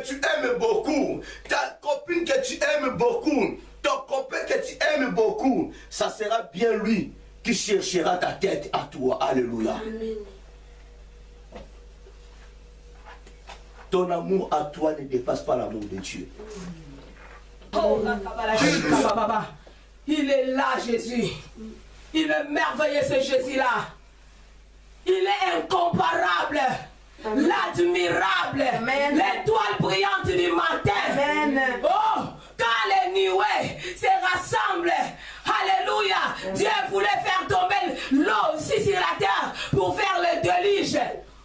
tu aimes beaucoup, ta copine que tu aimes beaucoup, ton copain que tu aimes beaucoup, ça sera bien lui qui cherchera ta tête à toi. Alléluia. Amen. Ton amour à toi ne dépasse pas l'amour de Dieu. Oh, il est là, Jésus. Il est merveilleux, ce Jésus-là. Il est incomparable, l'admirable, l'étoile brillante du matin. Amen. Oh, quand les nuées se rassemblent, alléluia, Dieu voulait faire tomber l'eau aussi sur la terre pour faire le déluge.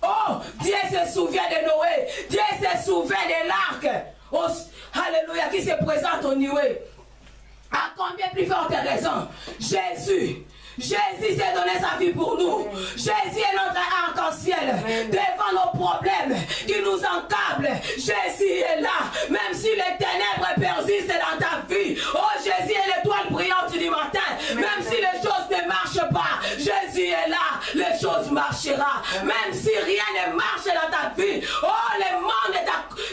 Oh, Dieu se souvient de Noé, Dieu se souvient de l'arc. Oh, alléluia, qui se présente aux nuées. À combien plus forte raison, Jésus s'est donné sa vie pour nous. Jésus est notre arc-en-ciel devant nos problèmes qui nous encablent. Jésus est là, même si les ténèbres persistent dans ta vie. Oh, Jésus est l'étoile brillante du matin. Même si les choses ne marchent pas, Jésus est là, les choses marcheront. Même si rien ne marche dans ta vie, oh, le monde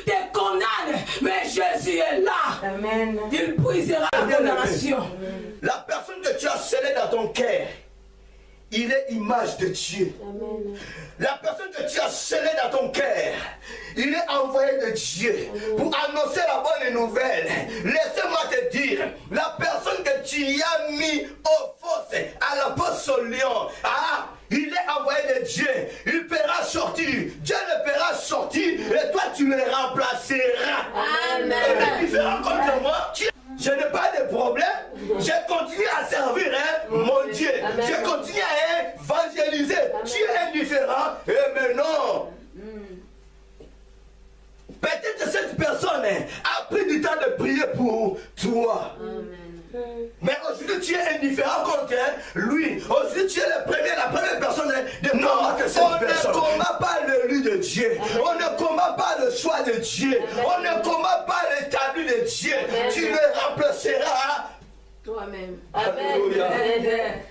te condamne, mais Jésus est là. Amen. Il brisera la condamnation. La personne que tu as scellée dans ton cœur, il est image de Dieu. Amen. La personne que tu as scellée dans ton cœur, il est envoyé de Dieu pour annoncer la bonne nouvelle. Laissez-moi te dire, la personne que tu as mis au fosse à la poste au lion, il est envoyé de Dieu. Il pourra sortir. Dieu le fera sortir et toi tu le remplaceras. Amen. Et il fera contre moi. Je n'ai pas de problème. Je continue à servir mon Dieu. Amen. Je continue à évangéliser. Tu es indifférent. Et maintenant, peut-être cette personne a pris du temps de prier pour toi. Amen. Mais aujourd'hui tu es indifférent contre lui. Aujourd'hui tu es la première personne de combattre cette personne. On ne combat pas l'élu de Dieu. On ne combat pas le choix de Dieu. On ne combat pas l'établi de Dieu. Tu le remplaceras Toi-même. Alléluia.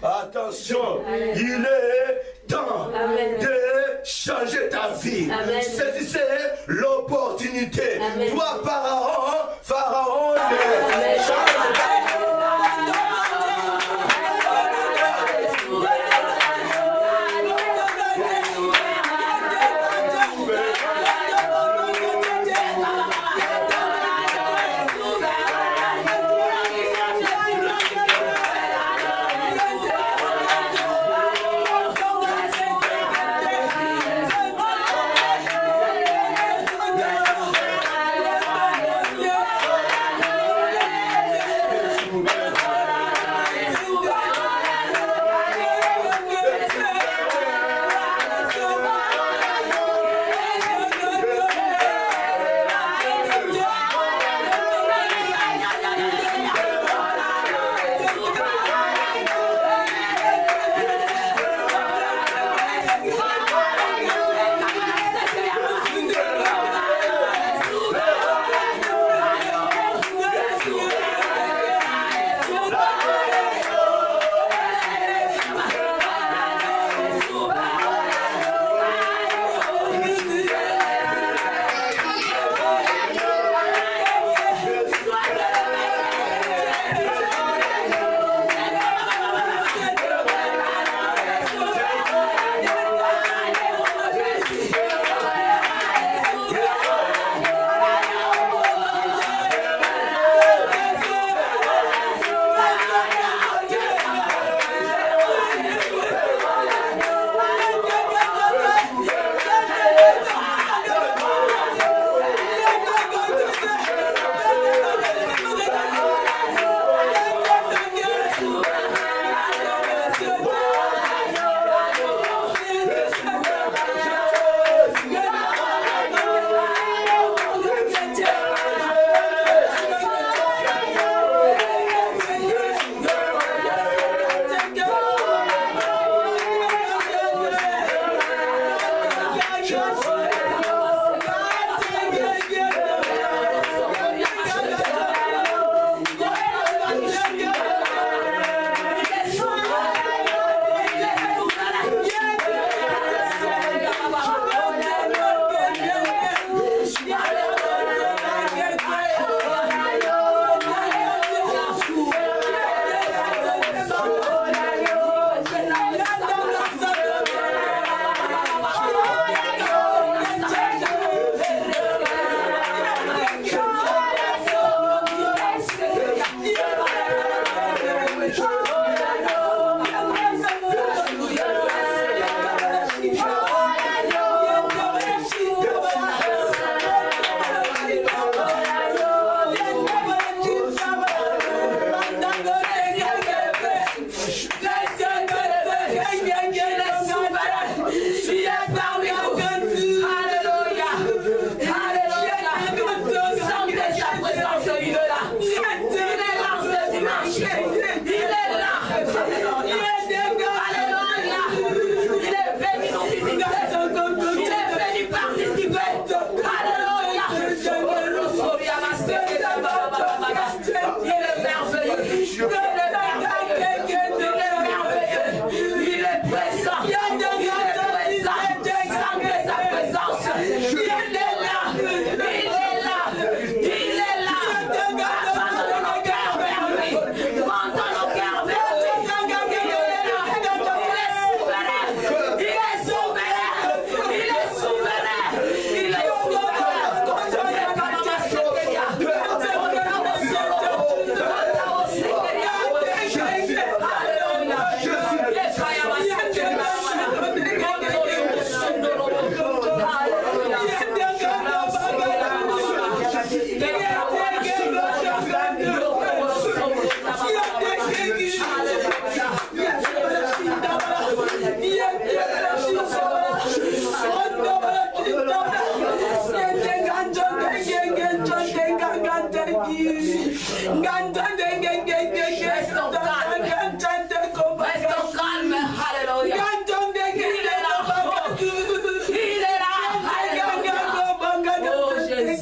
Attention, il est temps de changer ta vie. Saisissez l'opportunité. Toi, Pharaon, change ta vie.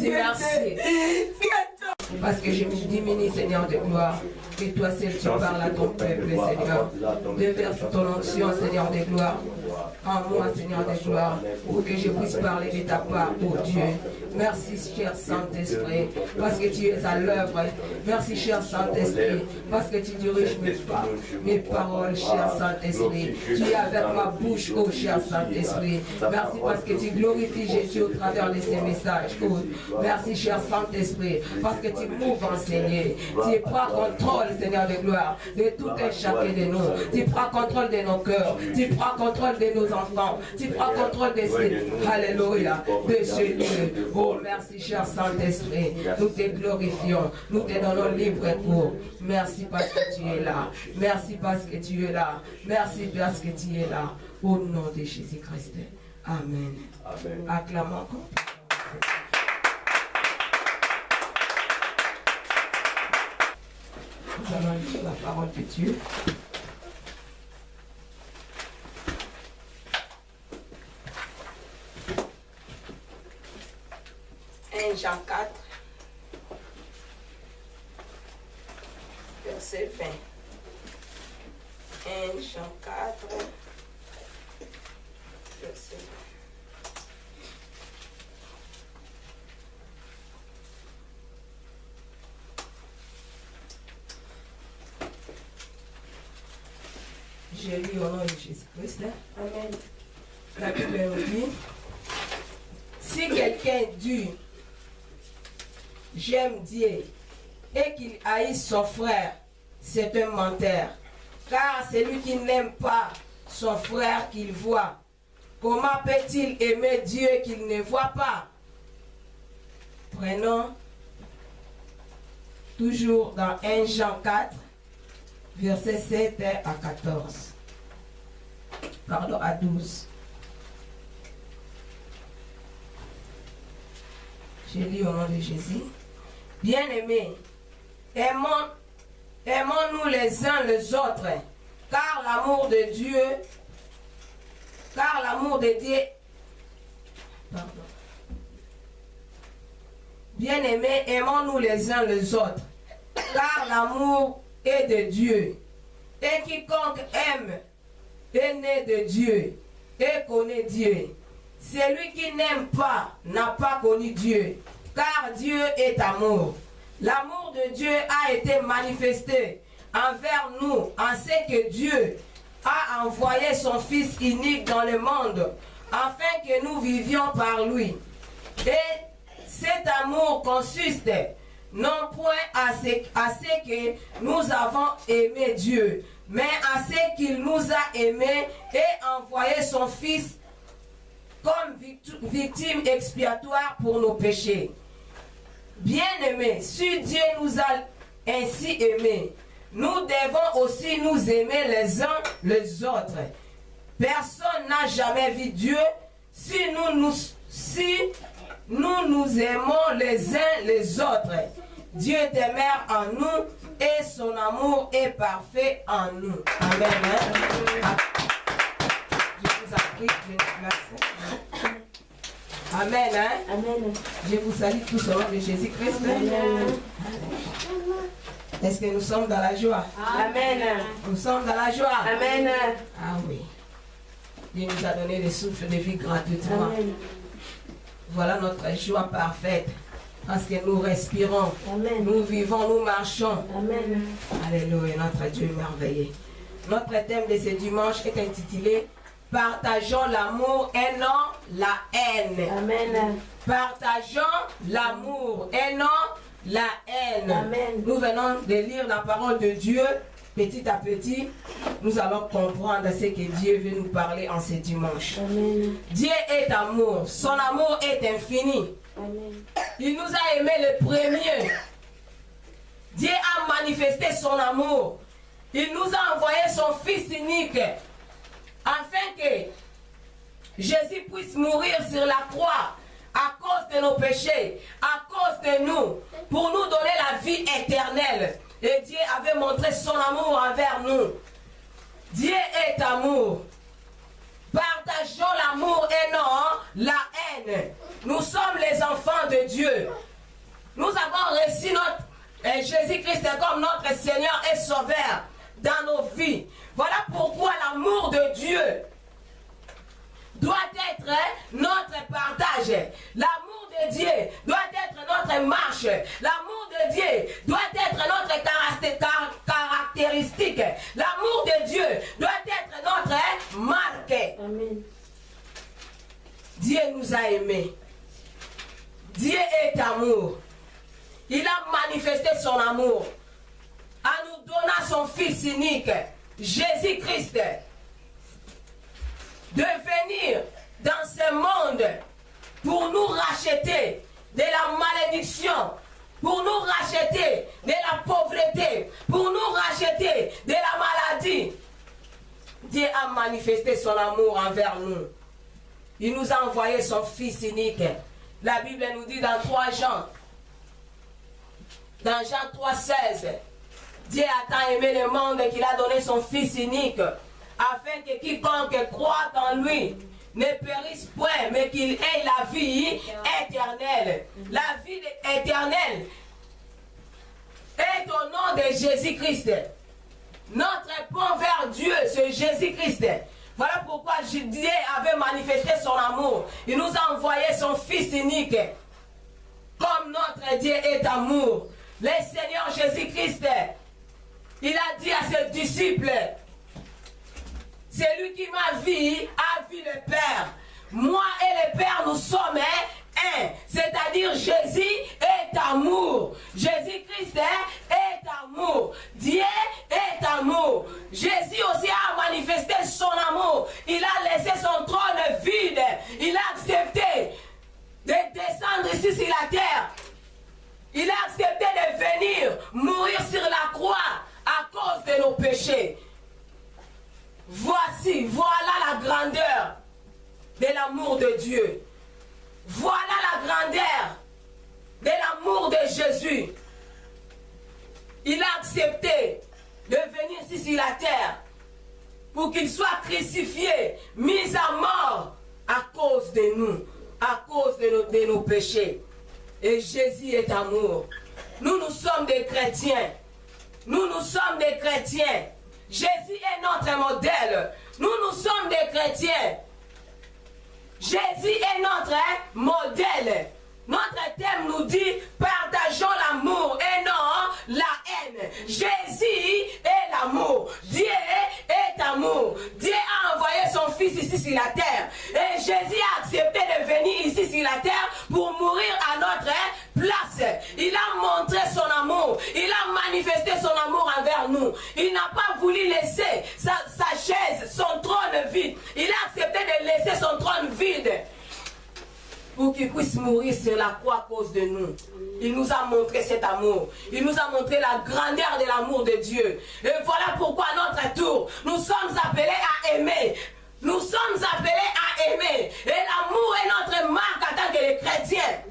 dis merci. Parce que je me diminue, Seigneur de gloire. Et toi seul tu parles à ton peuple, Seigneur. Déverse ton onction, Seigneur de gloire. En moi, Seigneur de gloire. Pour que je puisse parler de ta part, oh Dieu. Merci, cher Saint-Esprit. Parce que tu es à l'œuvre. Merci, cher Saint-Esprit. Parce que tu diriges mes paroles, cher Saint-Esprit. Tu es avec ma bouche, oh cher Saint-Esprit. Merci parce que tu glorifies Jésus au travers de ces messages. Oh, merci, cher Saint-Esprit. Parce que tu m'ouvres enseigner. Tu prends contrôle, Seigneur de gloire, de tout et chacun de nous. Tu prends contrôle de nos cœurs. Tu prends contrôle de nos enfants. Tu prends contrôle de ces, alléluia, de ce lieu. Oh, merci, cher Saint-Esprit. Nous te glorifions. Nous te donnons libre cours. Merci parce que tu es là. Merci parce que tu es là. Merci parce que tu es là. Au nom de Jésus-Christ. Amen. Amen. Acclamons encore. Nous allons lire la parole de Dieu. Jean 4, verset 20. 1 Jean 4, verset 20. J'ai lu au nom de Jésus-Christ. Amen. La Bible nous dit, si quelqu'un dit j'aime Dieu et qu'il haïsse son frère, c'est un menteur. Car celui qui n'aime pas son frère qu'il voit, comment peut-il aimer Dieu qu'il ne voit pas? Prenons toujours dans 1 Jean 4, versets 7 à 14. Pardon, à 12. Je lis au nom de Jésus. Bien-aimés, aimons-nous les uns les autres, car l'amour de Dieu, pardon. Bien-aimés, aimons-nous les uns les autres, car l'amour est de Dieu. Et quiconque aime est né de Dieu et connaît Dieu. Celui qui n'aime pas n'a pas connu Dieu, car Dieu est amour. L'amour de Dieu a été manifesté envers nous en ce que Dieu a envoyé son Fils unique dans le monde, afin que nous vivions par lui. Et cet amour consiste non point à ce que nous avons aimé Dieu, mais à ce qu'il nous a aimés et envoyé son Fils comme victime expiatoire pour nos péchés. Bien-aimés, si Dieu nous a ainsi aimés, nous devons aussi nous aimer les uns les autres. Personne n'a jamais vu Dieu. Si nous nous aimons les uns les autres, Dieu demeure en nous et son amour est parfait en nous. Amen. Je vous en prie, merci. Amen. Amen. Je vous salue tous au nom de Jésus-Christ. Amen. Est-ce que nous sommes dans la joie? Amen. Nous sommes dans la joie. Amen. Ah oui. Dieu nous a donné le souffle de vie gratuitement. Amen. Voilà notre joie parfaite. Parce que nous respirons. Amen. Nous vivons, nous marchons. Amen. Alléluia, notre Dieu merveilleux. Notre thème de ce dimanche est intitulé Partageons l'amour et non la haine. Amen. Partageons l'amour et non la haine. Amen. Nous venons de lire la parole de Dieu. Petit à petit, nous allons comprendre ce que Dieu veut nous parler en ce dimanche. Amen. Dieu est amour. Son amour est infini. Amen. Il nous a aimés le premier. Dieu a manifesté son amour. Il nous a envoyé son Fils unique afin que Jésus puisse mourir sur la croix à cause de nos péchés, à cause de nous, pour nous donner la vie éternelle. Et Dieu avait montré son amour envers nous. Dieu est amour. Partageons l'amour et non la haine. nous sommes les enfants de Dieu. Nous avons reçu notre Jésus-Christ comme notre Seigneur et Sauveur dans nos vies. Voilà pourquoi l'amour de Dieu doit être notre partage. L'amour de Dieu doit être notre marche. L'amour de Dieu doit être notre caractéristique. L'amour de Dieu doit être notre marque. Amen. Dieu nous a aimés. Dieu est amour. Il a manifesté son amour en nous donnant son Fils unique, Jésus-Christ, de venir dans ce monde pour nous racheter de la malédiction, pour nous racheter de la pauvreté, pour nous racheter de la maladie. Dieu a manifesté son amour envers nous. Il nous a envoyé son Fils unique. La Bible nous dit dans 3 Jean, dans Jean 3,16, Dieu a tant aimé le monde qu'il a donné son Fils unique, afin que quiconque croit en lui ne périsse point, mais qu'il ait la vie éternelle. La vie éternelle est au nom de Jésus-Christ. Notre pont vers Dieu, c'est Jésus-Christ. Voilà pourquoi Dieu avait manifesté son amour. Il nous a envoyé son Fils unique. Comme notre Dieu est amour. Le Seigneur Jésus-Christ, il a dit à ses disciples, celui qui m'a vu a vu le Père. Moi et le Père, nous sommes un. C'est-à-dire Jésus est amour. Jésus-Christ est amour. Dieu est amour. Jésus aussi a manifesté son amour. Il a laissé son trône vide. Il a accepté de descendre ici sur la terre. Il a accepté de venir mourir sur la croix à cause de nos péchés. Voilà la grandeur de l'amour de Dieu. Voilà la grandeur de l'amour de Jésus. Il a accepté de venir ici sur la terre pour qu'il soit crucifié, mis à mort à cause de nous, à cause de nos péchés. Et Jésus est amour. Nous sommes des chrétiens. Nous sommes des chrétiens. Jésus est notre modèle. Nous sommes des chrétiens. Jésus est notre modèle. Notre thème nous dit partageons l'amour et non la haine. Jésus est l'amour. Dieu est amour. Dieu a envoyé son Fils ici sur la terre. Et Jésus a accepté de venir ici sur la terre pour mourir à notre place. Il a montré son amour. Il a manifesté son amour envers nous. Il n'a pas voulu laisser sa chaise, son trône vide. Il a accepté de laisser son trône vide pour qu'il puisse mourir sur la croix à cause de nous. Il nous a montré cet amour. Il nous a montré la grandeur de l'amour de Dieu. Et voilà pourquoi à notre tour, nous sommes appelés à aimer. Nous sommes appelés à aimer. Et l'amour est notre marque en tant que chrétiens.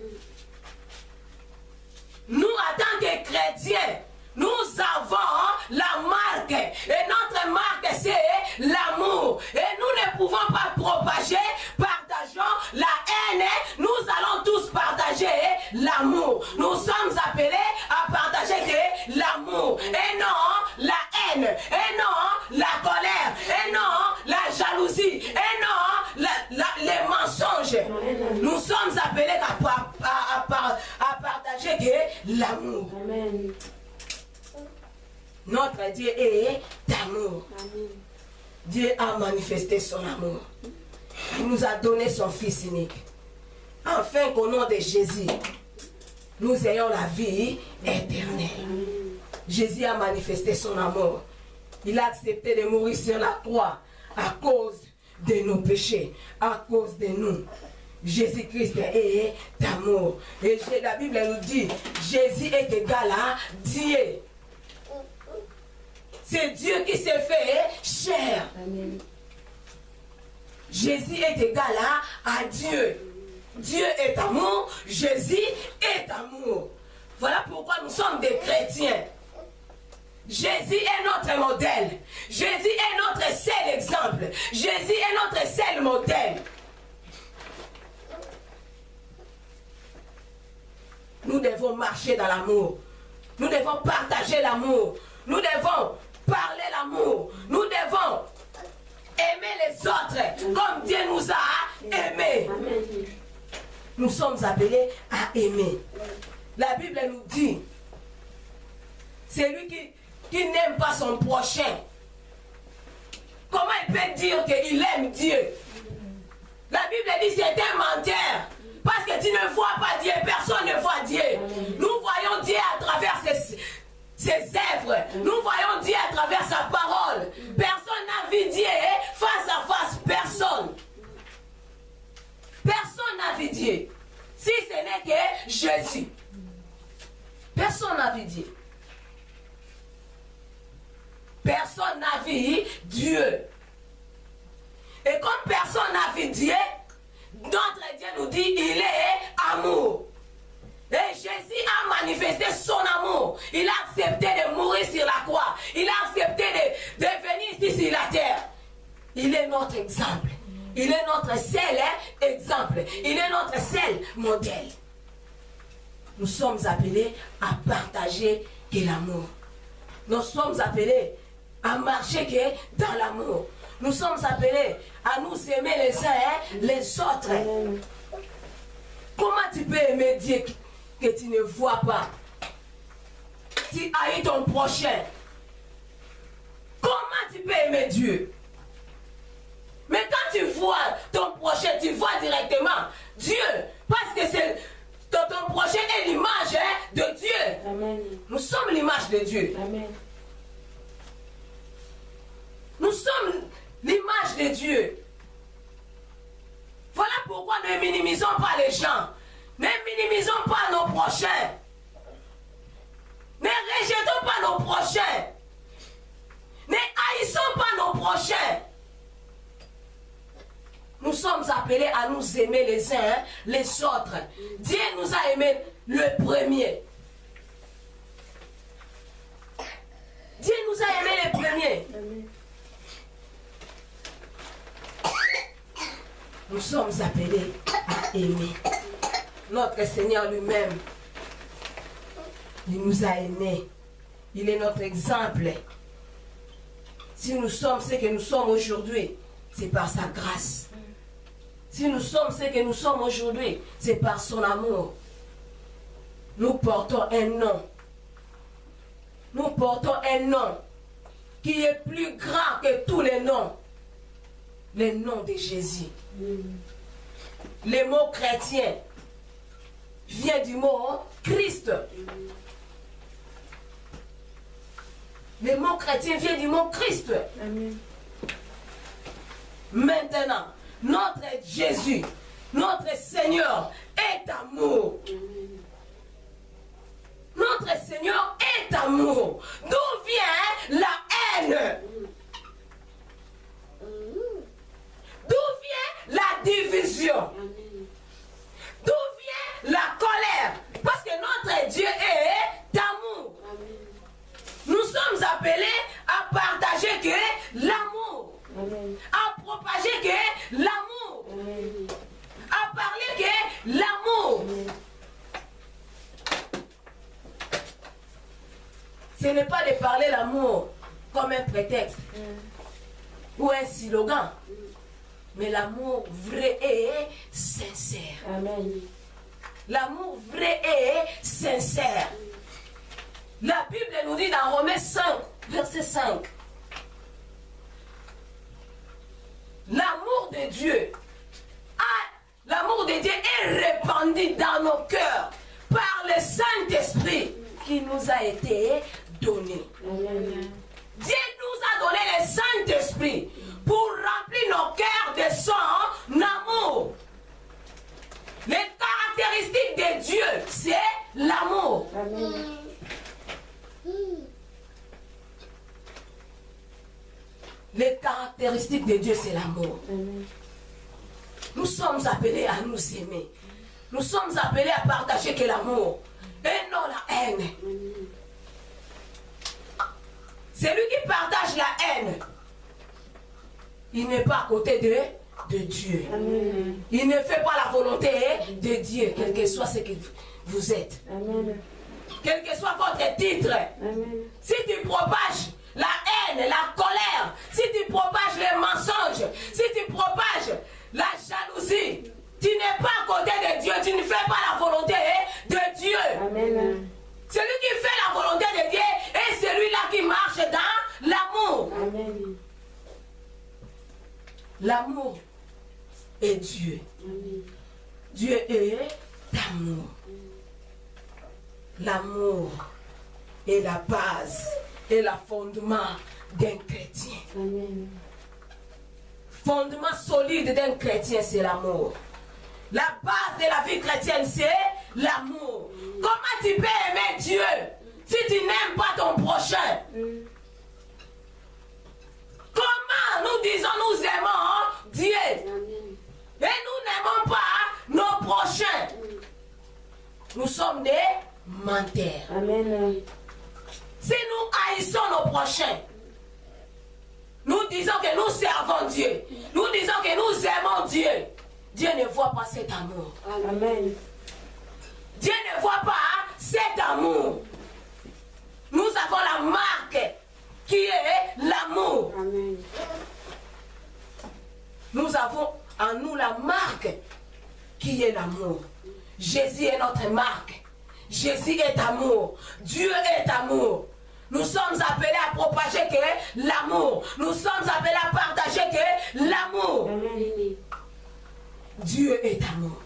Nous, en tant que chrétiens, nous avons la marque. Et notre marque, c'est l'amour. Et nous ne pouvons pas propager, partageons la haine. Nous allons tous partager l'amour. Nous sommes appelés à partager l'amour. Et non la haine. Et non la colère. Et non la jalousie. Et non les mensonges. Nous sommes appelés à partager l'amour. Amen. Notre Dieu est d'amour. Amen. Dieu a manifesté son amour. Il nous a donné son Fils unique. Afin qu'au nom de Jésus, nous ayons la vie éternelle. Jésus a manifesté son amour. Il a accepté de mourir sur la croix à cause de nos péchés, à cause de nous. Jésus-Christ est d'amour. Et la Bible nous dit, Jésus est égal à Dieu. C'est Dieu qui s'est fait chair. Amen. Jésus est égal à Dieu. Dieu est amour, Jésus est amour. Voilà pourquoi nous sommes des chrétiens. Jésus est notre modèle. Jésus est notre seul exemple. Jésus est notre seul modèle. nous devons marcher dans l'amour. Nous devons partager l'amour. Nous devons parler l'amour. Nous devons aimer les autres comme Dieu nous a aimés. Nous sommes appelés à aimer. La Bible nous dit, c'est lui qui n'aime pas son prochain. Comment il peut dire qu'il aime Dieu? La Bible dit c'est un menteur. Parce que tu ne vois pas Dieu, personne ne voit Dieu. Nous voyons Dieu à travers ses œuvres. Nous voyons Dieu à travers sa parole. Personne n'a vu Dieu face à face. Personne. Personne n'a vu Dieu. Si ce n'est que Jésus. Personne n'a vu Dieu. Personne n'a vu Dieu. Et comme personne n'a vu Dieu, notre Dieu nous dit il est amour. Et Jésus a manifesté son amour. Il a accepté de mourir sur la croix. Il a accepté de venir ici sur la terre. Il est notre exemple. Il est notre seul exemple. Il est notre seul modèle. Nous sommes appelés à partager que l'amour. Nous sommes appelés à marcher que dans l'amour. Nous sommes appelés à nous aimer les uns les autres. Comment tu peux aimer Dieu que tu ne vois pas? Tu haïs ton prochain. Comment tu peux aimer Dieu? Mais quand tu vois ton prochain, tu vois directement Dieu. Parce que c'est ton prochain est l'image de Dieu. Amen. Nous sommes l'image de Dieu. Amen. Nous sommes l'image de Dieu. Voilà pourquoi ne minimisons pas les gens. Ne minimisons pas nos prochains. Ne rejetons pas nos prochains. Ne haïssons pas nos prochains. Nous sommes appelés à nous aimer les uns les autres. Dieu nous a aimés le premier. Dieu nous a aimés les premiers. Amen. Nous sommes appelés à aimer. Notre Seigneur lui-même, il nous a aimés. Il est notre exemple. Si nous sommes ce que nous sommes aujourd'hui, c'est par sa grâce. Si nous sommes ce que nous sommes aujourd'hui, c'est par son amour. Nous portons un nom. Nous portons un nom qui est plus grand que tous les noms. Le nom de Jésus. Le mot chrétien vient du mot Christ. Le mot chrétien vient du mot Christ. Amen. Maintenant, notre Jésus, notre Seigneur est amour. Notre Seigneur est amour. D'où vient la haine? D'où vient la division? D'où vient la colère? Parce que notre Dieu est amour. Nous sommes appelés à partager que l'amour. À propager que l'amour. À parler que l'amour. Ce n'est pas de parler l'amour comme un prétexte ou un slogan, mais l'amour vrai et sincère. Amen. L'amour vrai et sincère. La Bible nous dit dans Romains 5, verset 5, l'amour de Dieu, l'amour de Dieu est répandu dans nos cœurs par le Saint-Esprit qui nous a été donné. Amen. Dieu nous a donné le Saint-Esprit pour remplir nos cœurs de son amour. Les caractéristiques de Dieu, c'est l'amour. Amen. Les caractéristiques de Dieu, c'est l'amour. Amen. Nous sommes appelés à nous aimer. Nous sommes appelés à partager que l'amour et non la haine. Celui qui partage la haine, il n'est pas à côté de Dieu. Amen. Il ne fait pas la volonté de Dieu, quel que soit ce que vous êtes. Amen. Quel que soit votre titre. Amen. Si tu propages la haine, la colère, si tu propages les mensonges, si tu propages la jalousie, tu n'es pas à côté de Dieu, tu ne fais pas la volonté de Dieu. Amen. Celui qui fait la volonté de Dieu est celui-là qui marche dans l'amour. Amen. L'amour est Dieu. Amen. Dieu est amour. L'amour est la base et le fondement d'un chrétien. Amen. Fondement solide d'un chrétien, c'est l'amour. La base de la vie chrétienne, c'est l'amour. Comment tu peux aimer Dieu si tu n'aimes pas ton prochain? Comment nous disons nous aimons Dieu et nous n'aimons pas nos prochains? Nous sommes des menteurs. Amen. Si nous haïssons nos prochains, nous disons que nous servons Dieu, nous disons que nous aimons Dieu, Dieu ne voit pas cet amour. Amen. Dieu ne voit pas cet amour. Nous avons la marque qui est l'amour. Amen. Nous avons en nous la marque qui est l'amour. Jésus est notre marque. Jésus est amour. Dieu est amour. Nous sommes appelés à propager que l'amour. Nous sommes appelés à partager que l'amour. Amen. Dieu est amour.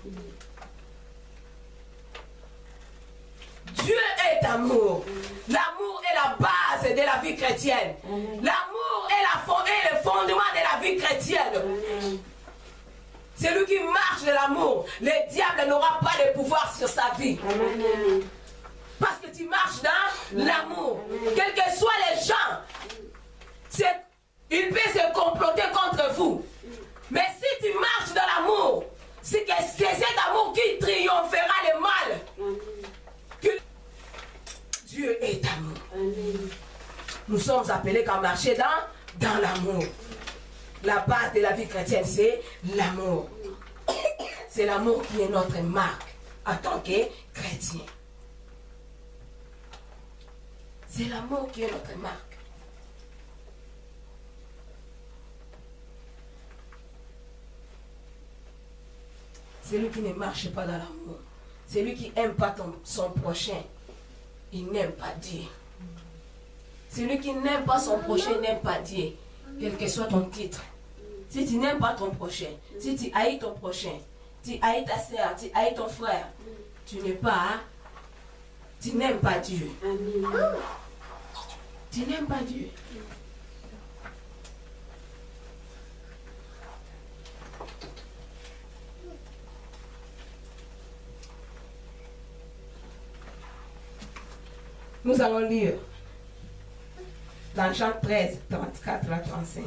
Dieu est amour. L'amour est la base de la vie chrétienne. L'amour est le fondement de la vie chrétienne. Amen. Celui qui marche de l'amour, le diable n'aura pas de pouvoir sur sa vie. Amen. Parce que tu marches dans l'amour. Quels que soient les gens, il peut se comploter contre vous. Mais si tu marches dans l'amour, c'est cet amour qui triomphera le mal. Que Dieu est amour. Amen. Nous sommes appelés à marcher dans l'amour. La base de la vie chrétienne, c'est l'amour. C'est l'amour qui est notre marque en tant que chrétien. C'est l'amour qui est notre marque. Celui qui ne marche pas dans l'amour, celui qui n'aime pas son prochain, il n'aime pas Dieu. Celui qui n'aime pas son prochain n'aime pas Dieu, quel que soit ton titre. Si tu n'aimes pas ton prochain, si tu haïs ton prochain, tu haïs ta soeur, tu haïs ton frère, tu n'aimes pas Dieu. Amen. Tu n'aimes pas Dieu. Nous allons lire dans Jean 13, 34 à 35.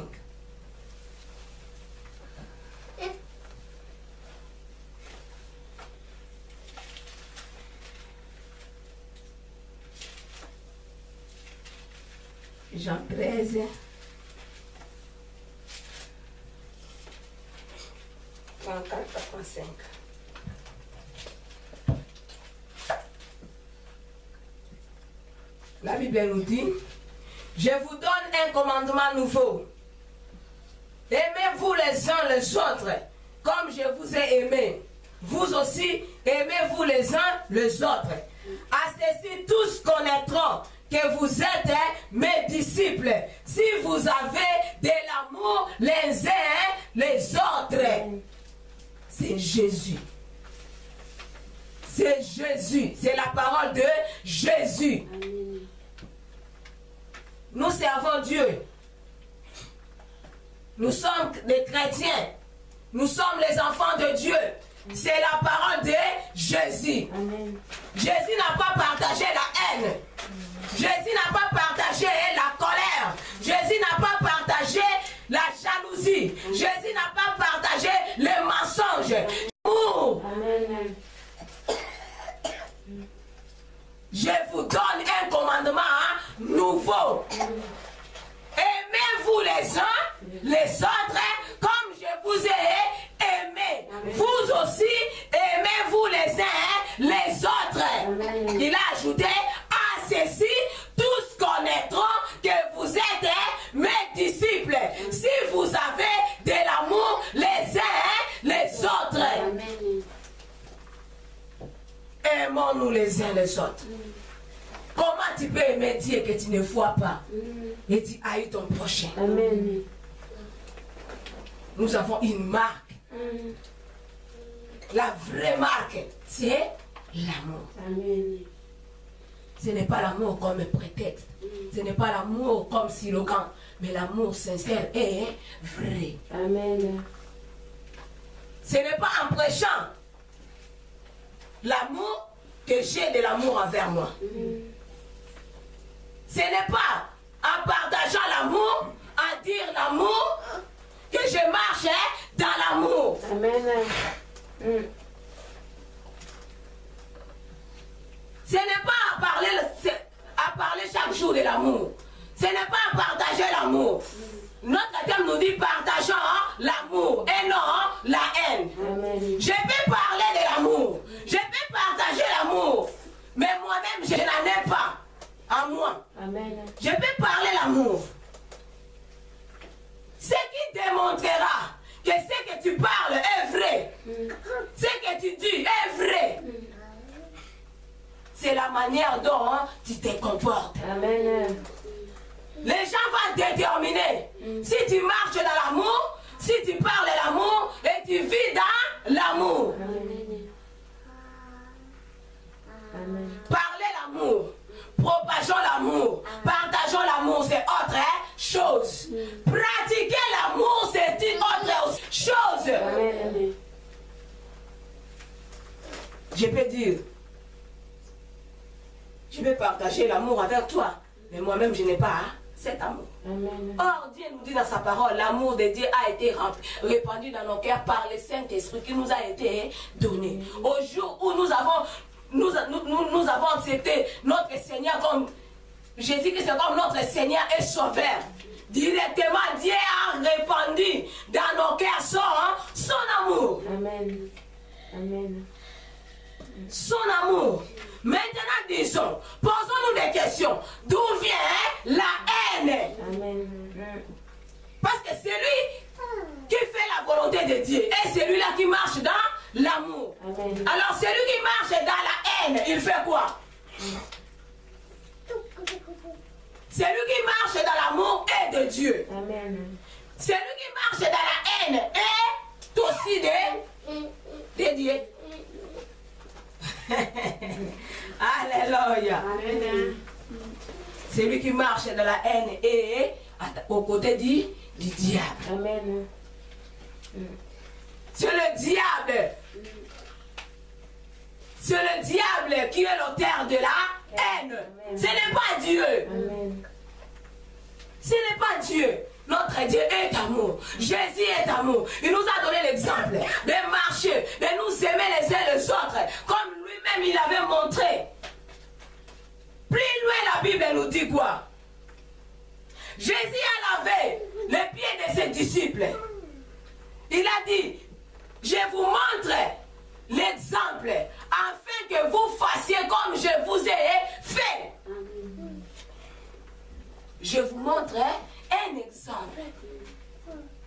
Jean 13, 34 à 35. La Bible nous dit, je vous donne un commandement nouveau. Aimez-vous les uns les autres, comme je vous ai aimé. Vous aussi, aimez-vous les uns les autres. À ceci, tous connaîtront que vous êtes mes disciples, si vous avez de l'amour les uns les autres. C'est Jésus. C'est Jésus. C'est la parole de Jésus. Amen. Nous servons Dieu. Nous sommes des chrétiens. Nous sommes les enfants de Dieu. C'est la parole de Jésus. Amen. Jésus n'a pas partagé la haine. Jésus n'a pas partagé la colère. Jésus n'a pas partagé la jalousie. Jésus n'a pas partagé les mensonges. Amen. Je vous donne un commandement nouveau. Aimez-vous les uns les autres comme je vous ai Vous aussi, aimez-vous les uns les autres. Amen. Il a ajouté, à ceci, tous connaîtront que vous êtes mes disciples. Si vous avez de l'amour les uns les autres. Amen. Aimons-nous les uns les autres. Comment tu peux aimer Dieu que tu ne vois pas et tu haïs ton prochain? Amen. Nous avons une marque. La vraie marque, c'est l'amour. Amen. Ce n'est pas l'amour comme prétexte. Ce n'est pas l'amour comme slogan. Mais l'amour sincère est vrai. Amen. Ce n'est pas en prêchant l'amour que j'ai de l'amour envers moi. Ce n'est pas en partageant l'amour, en dire l'amour, que je marche dans l'amour. Amen. Ce n'est pas à parler chaque jour de l'amour. Ce n'est pas à partager l'amour. Notre thème nous dit partageons l'amour et non la haine. Amen. Je peux parler de l'amour. Je peux partager l'amour. Mais moi-même, je n'en ai pas en moi. Amen. Je peux parler l'amour. Ce qui démontrera que ce que tu parles est vrai. Ce que tu dis est vrai. C'est la manière dont tu te comportes. Amen. Les gens vont déterminer si tu marches dans l'amour, si tu parles l'amour et tu vis dans l'amour. Amen. Parler l'amour, propageons l'amour, partageons l'amour, c'est autre chose. Pratiquer l'amour, c'est une autre chose. Amen. Je peux dire, je vais partager l'amour avec toi, mais moi-même je n'ai pas cet amour. Amen. Or, Dieu nous dit dans sa parole, l'amour de Dieu a été répandu dans nos cœurs par le Saint-Esprit qui nous a été donné. Au jour où nous avons accepté notre Seigneur comme Jésus-Christ, comme notre Seigneur et Sauveur. Directement, Dieu a répandu dans nos cœurs son amour. Amen. Amen. Son amour. Maintenant, disons, posons-nous des questions. D'où vient la haine? Amen. Parce que c'est lui qui fait la volonté de Dieu. Et c'est lui-là qui marche dans l'amour. Amen. Alors, celui qui marche dans la haine, il fait quoi? Celui qui marche dans l'amour est de Dieu. Amen. Celui qui marche dans la haine est aussi de Dieu. Alléluia. Amen. Celui qui marche dans la haine est aux côtés du diable. Amen. C'est le diable. C'est le diable qui est l'auteur de la haine. Ce n'est pas Dieu. Amen. Ce n'est pas Dieu. Notre Dieu est amour. Jésus est amour. Il nous a donné l'exemple de marcher, de nous aimer les uns les autres, comme lui-même il avait montré. Plus loin, la Bible nous dit quoi? Jésus a lavé les pieds de ses disciples. Il a dit, je vous montre l'exemple afin que vous fassiez comme je vous ai fait. Je vous montre un exemple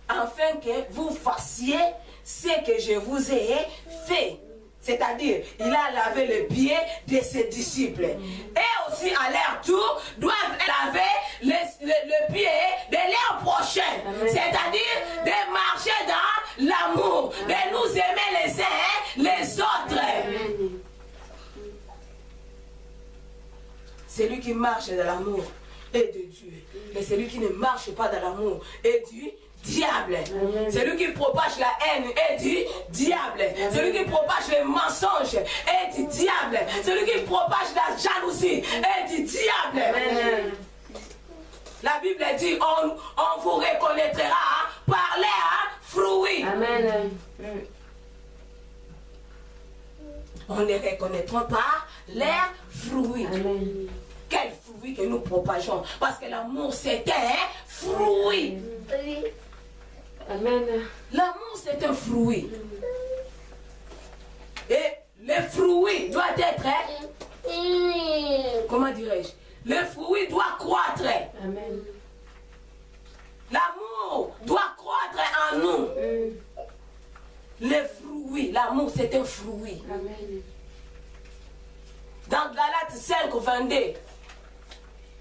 afin que vous fassiez ce que je vous ai fait. C'est-à-dire, il a lavé les pieds de ses disciples. Et aussi, à leur tour, doivent laver le pied de leurs prochains. C'est-à-dire, de marcher dans l'amour, de nous aimer les uns les autres. Celui qui marche dans l'amour est de Dieu. Mais celui qui ne marche pas dans l'amour est du diable. Amen. Celui qui propage la haine est du diable. Amen. Celui qui propage le mensonge est du diable. Celui qui propage la jalousie est du diable. Amen. La Bible dit, on vous reconnaîtra par leurs fruits. Amen. On les reconnaîtra par leurs fruits. Amen. Quel fruit que nous propageons? Parce que l'amour c'est un fruit. Amen. L'amour c'est un fruit. le fruit doit être, comment dirais-je, le fruit doit croître. Amen. L'amour doit croître en nous. Le fruit, l'amour c'est un fruit. Amen. Dans Galates 5, 22,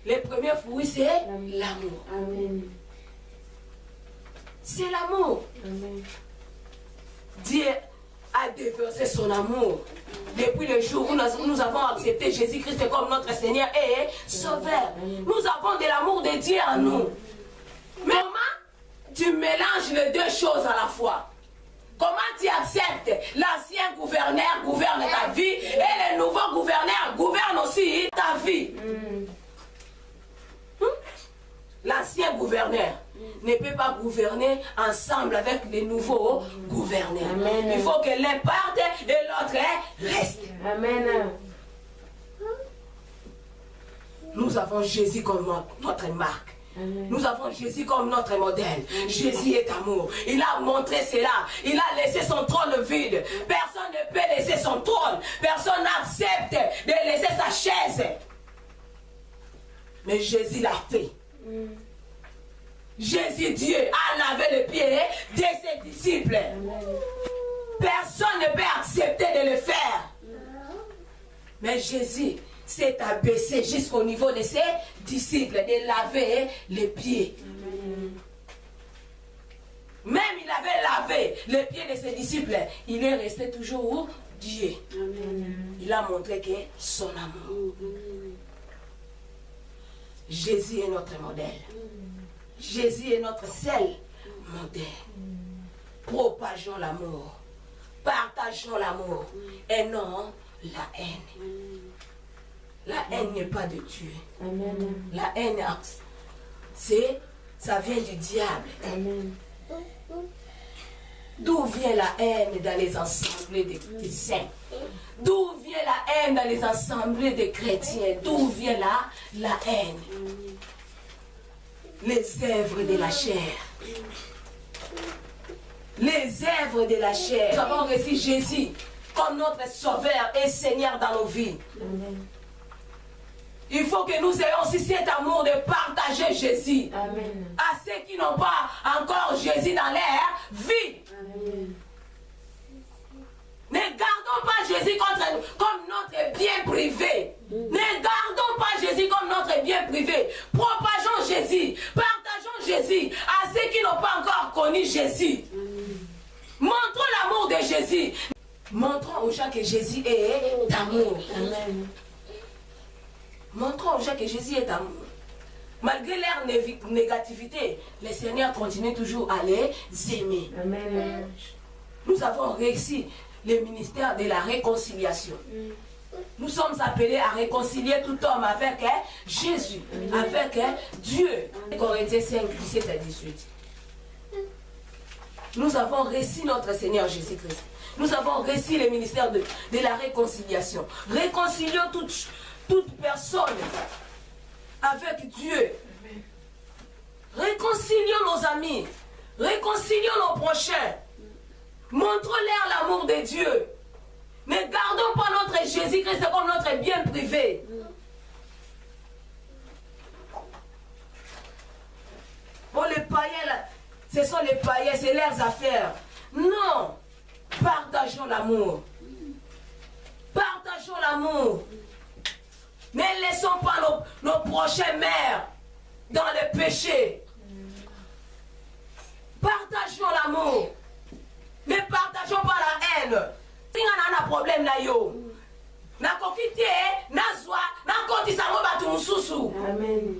le premier fruit c'est l'amour. Amen. C'est l'amour. Amen. Dieu a déversé son amour depuis le jour où nous avons accepté Jésus-Christ comme notre Seigneur et Sauveur. Nous avons de l'amour de Dieu en nous. Mais comment tu mélanges les deux choses à la fois? Comment tu acceptes l'ancien gouverneur gouverne ta vie et le nouveau gouverneur gouverne aussi ta vie? L'ancien gouverneur ne peut pas gouverner ensemble avec les nouveaux gouverneurs. Amen. Il faut que l'un parte et l'autre reste. Amen. Nous avons Jésus comme notre marque. Amen. Nous avons Jésus comme notre modèle. Jésus est amour. Il a montré cela. Il a laissé son trône vide. Personne ne peut laisser son trône. Personne n'accepte de laisser sa chaise. Mais Jésus l'a fait. Jésus, Dieu, a lavé les pieds de ses disciples. Personne ne peut accepter de le faire. Mais Jésus s'est abaissé jusqu'au niveau de ses disciples, de laver les pieds. Même il avait lavé les pieds de ses disciples, il est resté toujours Dieu. Il a montré que son amour. Jésus est notre modèle. Jésus est notre seul modèle. Propageons l'amour. Partageons l'amour. Et non la haine. La haine n'est pas de Dieu. Amen. La haine, ça vient du diable. Amen. D'où vient la haine dans les assemblées des saints? D'où vient la haine dans les assemblées des chrétiens? D'où vient la haine? Les œuvres de la chair. Les œuvres de la chair. Nous avons reçu Jésus comme notre Sauveur et Seigneur dans nos vies. Amen. Il faut que nous ayons aussi cet amour de partager Jésus Amen. à ceux qui n'ont pas encore Jésus dans leur vie. Amen. Ne gardons pas Jésus comme notre bien privé. Ne gardons pas Jésus comme notre bien privé. Propageons Jésus. Partageons Jésus à ceux qui n'ont pas encore connu Jésus. Montrons l'amour de Jésus. Montrons aux gens que Jésus est d'amour. Amen. Montrons aux gens que Jésus est amour. Malgré leur négativité, le Seigneur continue toujours à les aimer. Amen. Nous avons réussi le ministère de la réconciliation. Nous sommes appelés à réconcilier tout homme avec Jésus, avec Dieu. Corinthiens 5, 17 à 18. Nous avons reçu notre Seigneur Jésus-Christ. Nous avons reçu le ministère de la réconciliation. Réconcilions toute personne avec Dieu. Réconcilions nos amis. Réconcilions nos prochains. Montrons-leur l'amour de Dieu. Ne gardons pas notre Jésus-Christ comme notre bien privé. Bon, les païens, là, ce sont les païens, c'est leurs affaires. Non. Partageons l'amour. Partageons l'amour. Ne laissons pas nos prochains mères dans le péché. Partageons l'amour. Ne partageons pas la haine. Si on a un problème là, yo. Na kokite, na zwa, na koti sa mo batu mususu. Amen.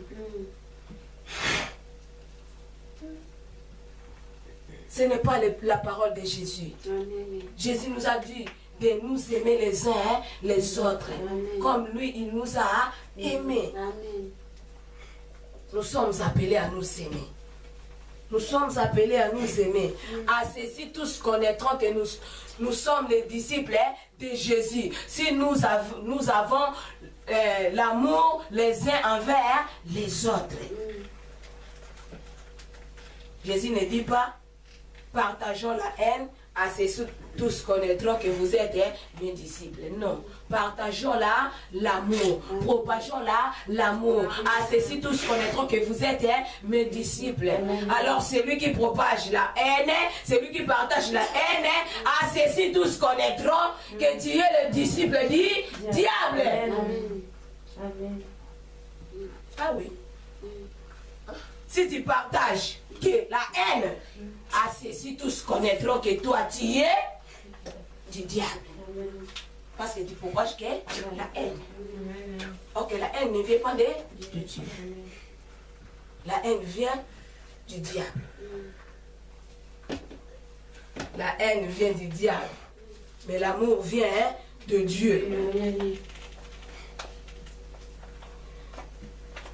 Ce n'est pas la parole de Jésus. Amen. Jésus nous a dit de nous aimer les uns les autres. Amen. Comme lui, il nous a aimés. Amen. Nous sommes appelés à nous aimer. Nous sommes appelés à nous aimer. À ceci, tous connaîtront que nous sommes les disciples de Jésus. Si nous avons l'amour les uns envers les autres. Jésus ne dit pas partageons la haine à ceci tous connaîtront que vous êtes mes disciples. Non. Partageons-là l'amour. Propageons-là l'amour. À ceci tous connaîtront que vous êtes mes disciples. Alors celui qui propage la haine, celui qui partage la haine, à ceci tous connaîtront que tu es le disciple du diable. Amen. Ah oui. Si tu partages que la haine, à ceci tous connaîtront que toi tu es du diable. Parce que tu propages que la haine. Ok, la haine ne vient pas de Dieu. La haine vient du diable. La haine vient du diable. Mais l'amour vient de Dieu.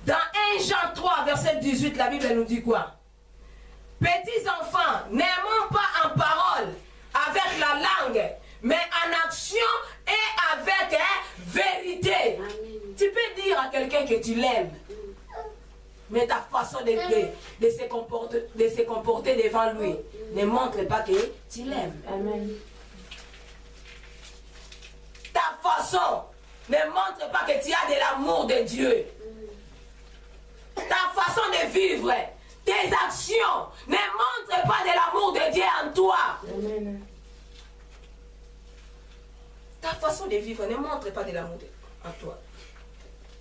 Dans 1 Jean 3, verset 18, la Bible nous dit quoi? Petits enfants, n'aimons pas en parole avec la langue, mais en action et avec vérité. Amen. Tu peux dire à quelqu'un que tu l'aimes, mais ta façon de se comporter devant lui ne montre pas que tu l'aimes. Amen. Ta façon ne montre pas que tu as de l'amour de Dieu. Ta façon de vivre, tes actions ne montrent pas de l'amour de Dieu en toi. Amen. Ta façon de vivre ne montre pas de l'amour en toi.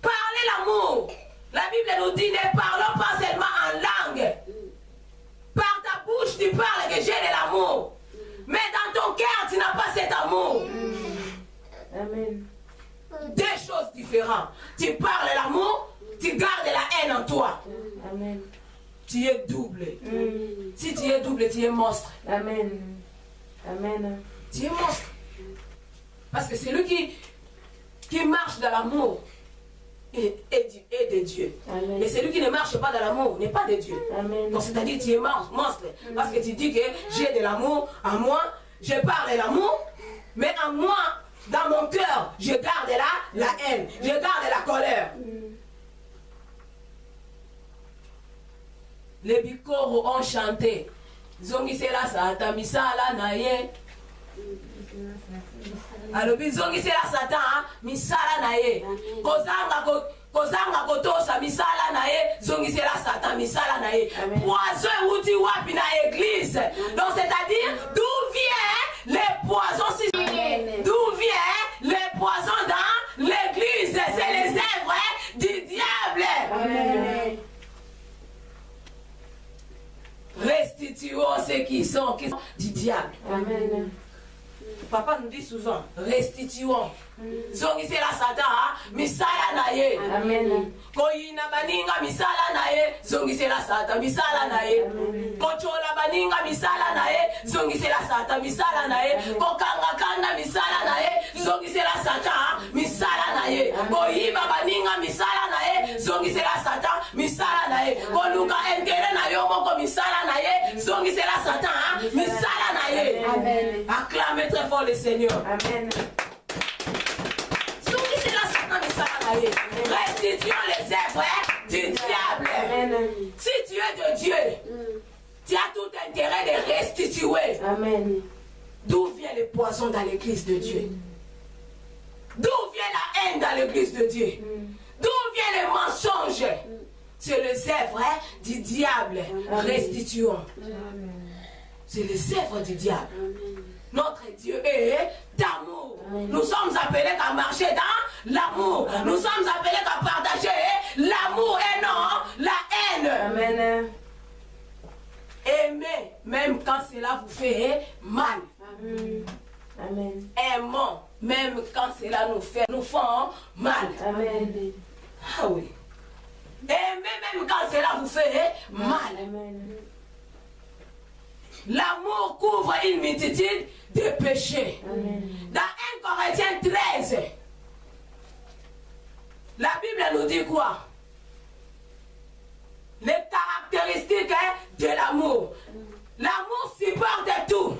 Parlez l'amour. La Bible nous dit ne parlons pas seulement en langue. Par ta bouche tu parles que j'ai de l'amour. Mais dans ton cœur tu n'as pas cet amour. Amen. Deux choses différentes. Tu parles l'amour, tu gardes la haine en toi. Amen. Tu es double. Si tu es double, tu es monstre. Amen. Amen. Tu es monstre. Parce que celui qui marche dans l'amour est de Dieu. Amen. Et celui qui ne marche pas dans l'amour n'est pas de Dieu. Amen. Donc c'est-à-dire tu es monstre. Parce que tu dis que j'ai de l'amour en moi, je parle l'amour, mais en moi, dans mon cœur, je garde la haine, je garde la colère. Les bikoro ont chanté. Zongisela satan misala na ye. Alobi zongisela satan misala na ye. Kozanga kotosa misala na ye. Zongisela satan misala na ye. Poison outi wapi na église. Donc c'est-à-dire d'où vient les poisons d'où vient les poisons dans l'église. C'est les œuvres du diable. Amen. Restituons ceux qui sont du diable. Amen. Papa nous dit souvent, restituons. Zongise la Satan, misala na ye. Amen. Koyina baninga misala na ye, zongise la Satan, misala na ye. Kochola baninga misala na ye, zongise la Satan, misala na ye. Kokanga kanda misala na ye, zongise la Satan, misala na ye. Koyiba baninga misala na ye, zongise la Satan, misala na ye. Koluka entere na yo moko misala na ye, zongise la Satan, misala na ye. Amen. Acclamez très fort le Seigneur. Amen. Restituons les œuvres du diable. Amen. Si tu es de Dieu, tu as tout intérêt de restituer. Amen. D'où vient le poison dans l'église de Dieu? D'où vient la haine dans l'église de Dieu? D'où vient le mensonge? C'est les œuvres du diable. Restituons. C'est les œuvres du diable. Notre Dieu est d'amour. Nous sommes appelés à marcher dans l'amour. Nous sommes appelés à partager l'amour et non la haine. Amen. Aimez, même quand cela vous fait mal. Amen. Aimons, même quand cela nous fait mal. Amen. Ah oui. Aimez, même quand cela vous fait mal. Amen. L'amour couvre une multitude de péchés. Amen. Dans 1 Corinthiens 13, la Bible nous dit quoi? Les caractéristiques de l'amour. L'amour supporte tout.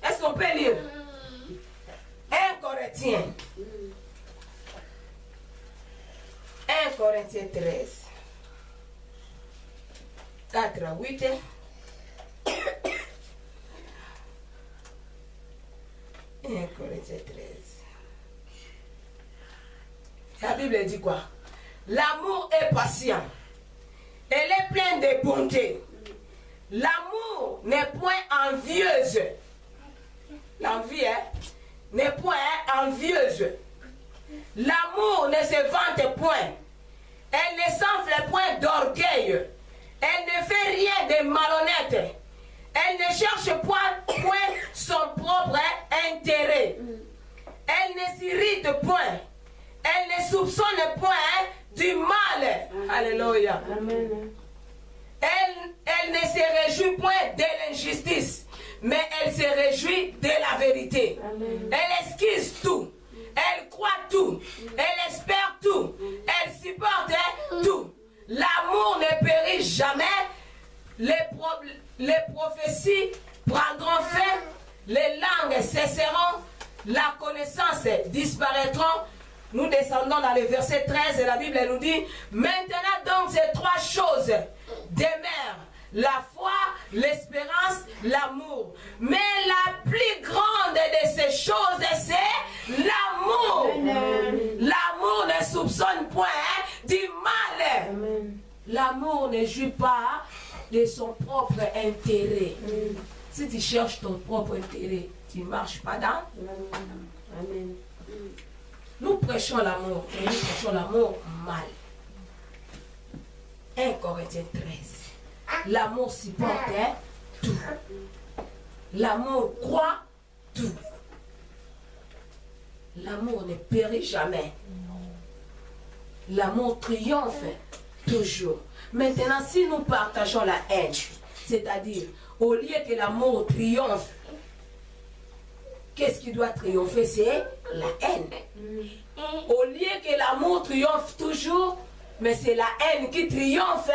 Est-ce qu'on peut lire? 1 Corinthiens. 1 Corinthiens 13. 4 à 8. 1 Corinthiens 13. La Bible dit quoi? L'amour est patient. Elle est pleine de bonté. L'amour n'est point envieuse. L'envie, n'est point envieuse. L'amour ne se vante point. Elle ne s'enfle point d'orgueil. Elle ne fait rien de malhonnête. Elle ne cherche point son propre intérêt. Elle ne s'irrite point. Elle ne soupçonne point du mal. Alléluia. Amen. Elle ne se réjouit point de l'injustice, mais elle se réjouit de la vérité. Amen. Elle esquisse tout. Elle croit tout. Elle espère tout. Elle supporte tout. L'amour ne périt jamais. Les prophéties prendront fin. Les langues cesseront. La connaissance disparaîtront. Nous descendons dans le verset 13 et la Bible nous dit: maintenant donc ces trois choses demeurent: la foi, l'espérance, l'amour. Mais la plus grande de ces choses, c'est l'amour. L'amour ne soupçonne point du mal. Amen. L'amour ne jouit pas de son propre intérêt. Si tu cherches ton propre intérêt, tu ne marches pas dans. Amen. Nous prêchons l'amour, et nous prêchons l'amour mal. 1 Corinthiens 13. L'amour supporte tout. L'amour croit tout. L'amour ne périt jamais. L'amour triomphe toujours. Maintenant, si nous partageons la haine, c'est-à-dire, au lieu que l'amour triomphe, qu'est-ce qui doit triompher? C'est la haine. Au lieu que l'amour triomphe toujours, mais c'est la haine qui triomphe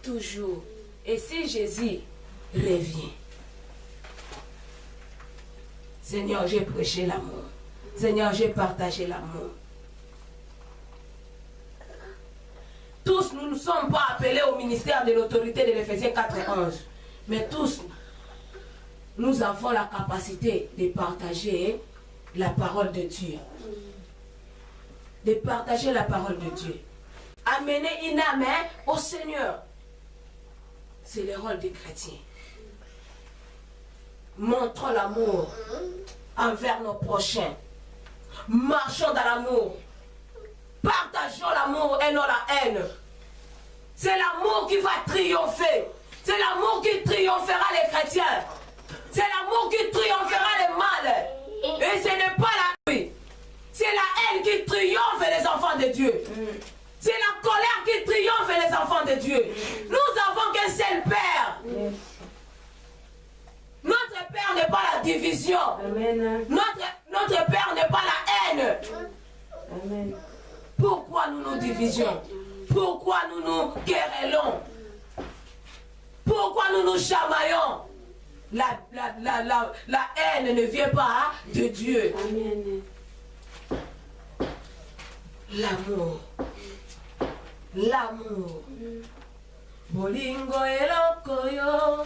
toujours. Et si Jésus revient, Seigneur, j'ai prêché l'amour. Seigneur, j'ai partagé l'amour. Tous, nous ne sommes pas appelés au ministère de l'autorité de l'Éphésiens 4 et 11. Mais tous, nous avons la capacité de partager la parole de Dieu. De partager la parole de Dieu. Amener une âme au Seigneur. C'est le rôle des chrétiens. Montrons l'amour envers nos prochains. Marchons dans l'amour. Partageons l'amour et non la haine. C'est l'amour qui va triompher. C'est l'amour qui triomphera les chrétiens. C'est l'amour qui triomphera le mal. Et ce n'est pas la nuit. C'est la haine qui triomphe les enfants de Dieu. C'est la colère qui triomphe les enfants de Dieu. Nous avons qu'un seul Père. Notre Père n'est pas la division. Amen. Notre Père n'est pas la haine. Amen. Pourquoi nous nous divisions? Pourquoi nous nous querellons? Pourquoi nous nous chamaillons? La haine ne vient pas de Dieu. Amen. L'amour. L'amour. Bolingo eloko yo.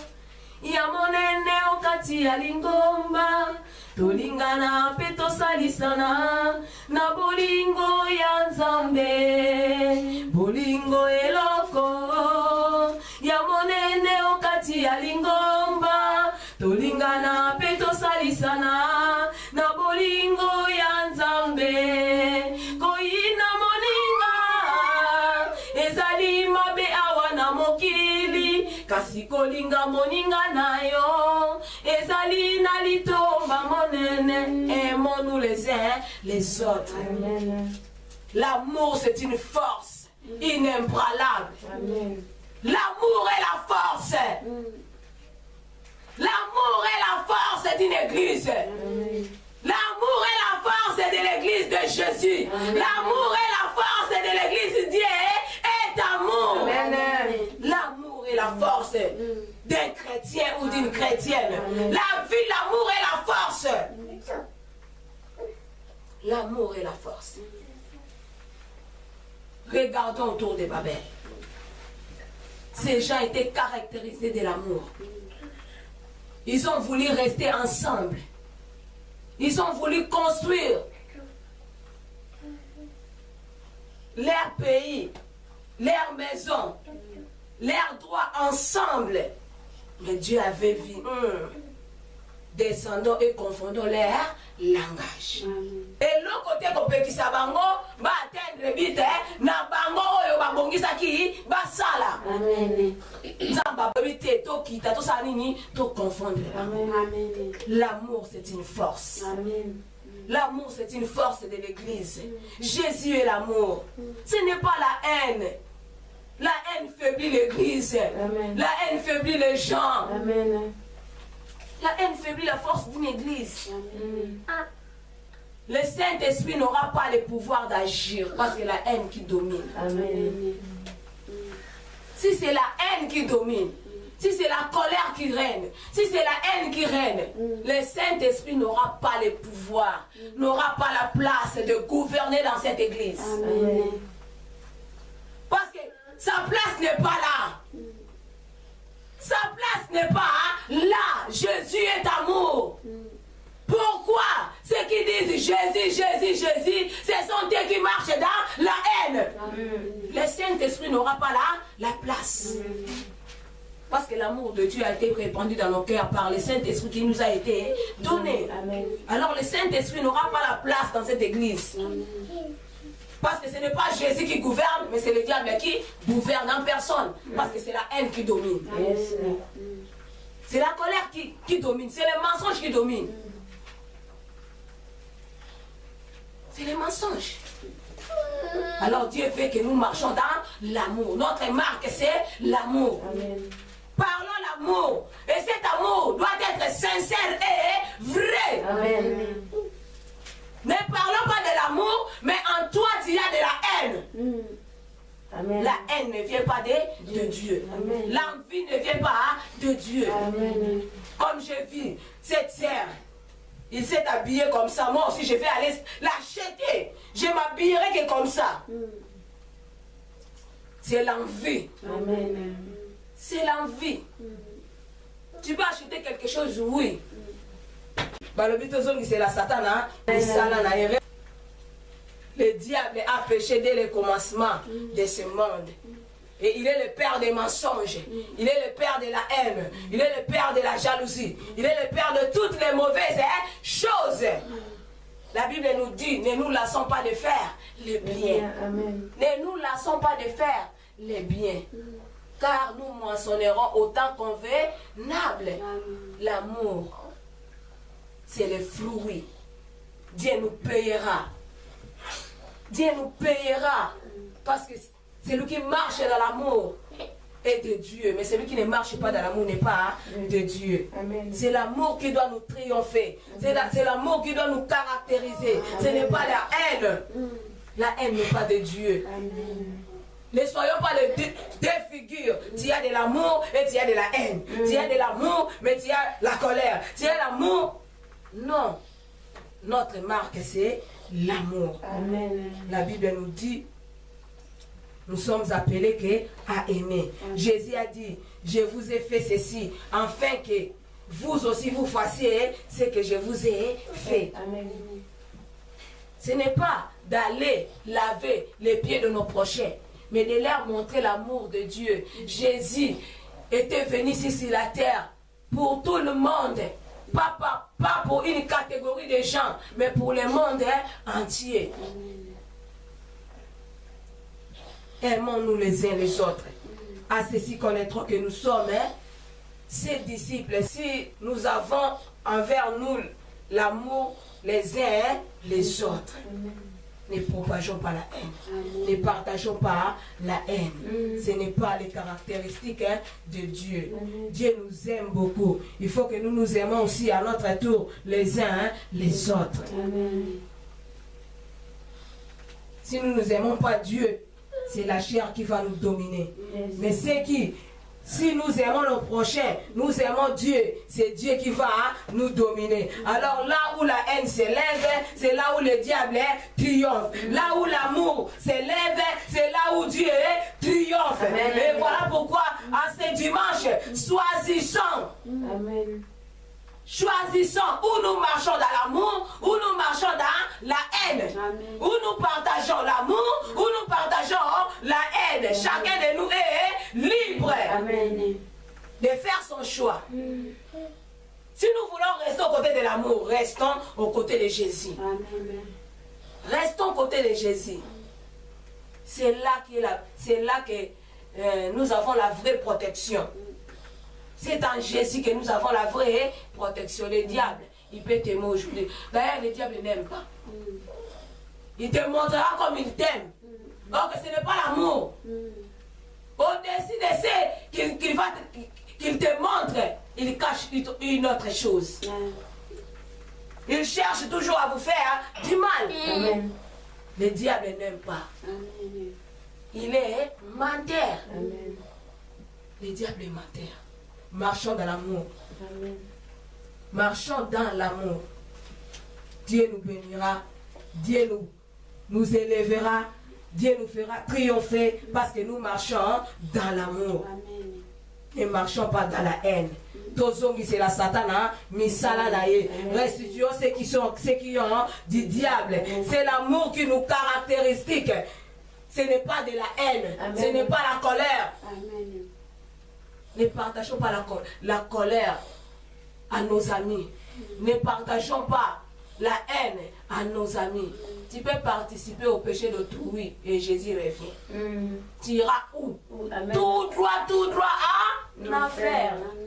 Ya monene okati ya lingomba. Tolingana pe tosalisana. Na bolingo ya Nzambe. Bolingo eloko. Ya monene okati ya lingomba. Tolingana pe tosalisana. Na bolingo ya Nzambe. Koyina moninga. Ezali mabe awa na mokili. Kasi kolinga moninga nayo. Ezali na litomba monene. Aimons-nous les uns les autres. Amen. L'amour, c'est une force inébranlable. Amen. L'amour est la force. L'amour est la force d'une église. Amen. L'amour est la force de l'église de Jésus. L'amour est la force de l'église. Dieu est amour. Amen. L'amour est la force d'un chrétien ou d'une chrétienne. La vie, l'amour est la force. L'amour est la force. Regardons autour de Babel. Ces gens étaient caractérisés de l'amour. Ils ont voulu rester ensemble. Ils ont voulu construire leur pays, leur maison, leurs droits ensemble. Mais Dieu avait vu, descendons et confondons leur langage. Et l'autre côté, qu'on peut qui s'abango, va atteindre vite, na bango oyo babongisa ki ba sala. Amen. Zamba babité to kita to sanini to confondre. Amen. L'amour c'est une force. Amen. L'amour c'est une force de l'église. Jésus est l'amour. Ce n'est pas la haine. La haine faiblit l'église. La haine faiblit les gens. Amen. La haine faiblit la force d'une église. Amen. Le Saint-Esprit n'aura pas le pouvoir d'agir parce que la haine qui domine. Amen. Si c'est la haine qui domine, si c'est la colère qui règne, si c'est la haine qui règne, le Saint-Esprit n'aura pas le pouvoir, n'aura pas la place de gouverner dans cette église. Amen. Parce que sa place n'est pas là. Sa place n'est pas là. Jésus est amour. Pourquoi ceux qui disent Jésus, Jésus, Jésus, ce sont eux qui marchent dans la haine. Le Saint-Esprit n'aura pas la place. Parce que l'amour de Dieu a été répandu dans nos cœurs par le Saint-Esprit qui nous a été donné. Alors le Saint-Esprit n'aura pas la place dans cette église. Parce que ce n'est pas Jésus qui gouverne, mais c'est le diable qui gouverne en personne. Parce que c'est la haine qui domine. C'est la colère qui domine. C'est le mensonge qui domine. C'est les mensonges. Alors Dieu veut que nous marchons dans l'amour. Notre marque, c'est l'amour. Parlons l'amour. Et cet amour doit être sincère et vrai. Amen. Ne parlons pas de l'amour, mais en toi, il y a de la haine. Amen. La haine ne vient pas de Dieu. L'envie ne vient pas de Dieu. Amen. Comme je vis cette sœur, il s'est habillé comme ça. Moi aussi, je vais aller l'acheter. Je m'habillerai que comme ça. C'est l'envie. Amen. C'est l'envie. Tu peux acheter quelque chose, oui. C'est la Satan. Le diable a péché dès le commencement de ce monde. Et il est le père des mensonges. Il est le père de la haine. Il est le père de la jalousie. Il est le père de toutes les mauvaises choses. La Bible nous dit, ne nous lassons pas de faire le bien. Ne nous lassons pas de faire le bien. Car nous moissonnerons autant convenable. L'amour, c'est le fruit. Dieu nous payera. Dieu nous payera. Parce que celui qui marche dans l'amour est de Dieu. Mais celui qui ne marche pas dans l'amour n'est pas de Dieu. C'est l'amour qui doit nous triompher. C'est l'amour qui doit nous caractériser. Ce n'est pas la haine. La haine n'est pas de Dieu. Ne soyons pas les deux figures. Tu as de l'amour et tu as de la haine. Tu as de l'amour, mais tu as la colère. Tu as l'amour. Non. Notre marque, c'est l'amour. La Bible nous dit, nous sommes appelés à aimer. Jésus a dit, je vous ai fait ceci, afin que vous aussi vous fassiez ce que je vous ai fait. Ce n'est pas d'aller laver les pieds de nos prochains, mais de leur montrer l'amour de Dieu. Jésus était venu ici sur la terre pour tout le monde. Pas pour une catégorie de gens, mais pour le monde entier. Aimons-nous les uns les autres. À ceci connaîtront que nous sommes ses disciples. Si nous avons envers nous l'amour les uns les autres. Ne propageons pas la haine. Ne partageons pas la haine. Ce n'est pas les caractéristiques de Dieu. Dieu nous aime beaucoup. Il faut que nous nous aimons aussi à notre tour les uns les autres. Si nous ne aimons pas Dieu, c'est la chair qui va nous dominer. Mais c'est qui, si nous aimons nos prochains, nous aimons Dieu, c'est Dieu qui va nous dominer. Alors là où la haine s'élève, c'est là où le diable triomphe. Là où l'amour s'élève, c'est là où Dieu triomphe. Et voilà pourquoi, à ce dimanche, choisissons. Choisissons où nous marchons dans l'amour, où nous marchons dans la haine, Amen. où nous partageons l'amour, où nous partageons la haine. Chacun de nous est libre Amen. de faire son choix. Si nous voulons rester aux côtés de l'amour, restons aux côtés de Jésus. Amen. Restons aux côtés de Jésus. C'est là que nous avons la vraie protection. C'est en Jésus que nous avons la vraie protection. Le diable, il peut t'aimer aujourd'hui. D'ailleurs, le diable n'aime pas. Il te montrera comme il t'aime. Donc ce n'est pas l'amour. Au-dessus de ce qu'il te montre, il cache une autre chose. Il cherche toujours à vous faire du mal. Amen. Le diable n'aime pas. Amen. Il est menteur. Amen. Le diable est menteur. Marchons dans l'amour. Amen. Marchons dans l'amour. Dieu nous bénira. Dieu nous élèvera. Dieu nous fera triompher parce que nous marchons dans l'amour. Amen. Ne marchons pas dans la haine. Tozongi c'est la satana, misala naye. Restituons ceux qui ont du diable. C'est l'amour qui nous caractérise. Ce n'est pas de la haine. Amen. Ce n'est pas la colère. Amen. Ne partageons pas la colère à nos amis. Ne partageons pas la haine à nos amis. Tu peux participer au péché d'autrui et Jésus revient. Tu iras où? Amen. Tout droit à l'enfer. Amen.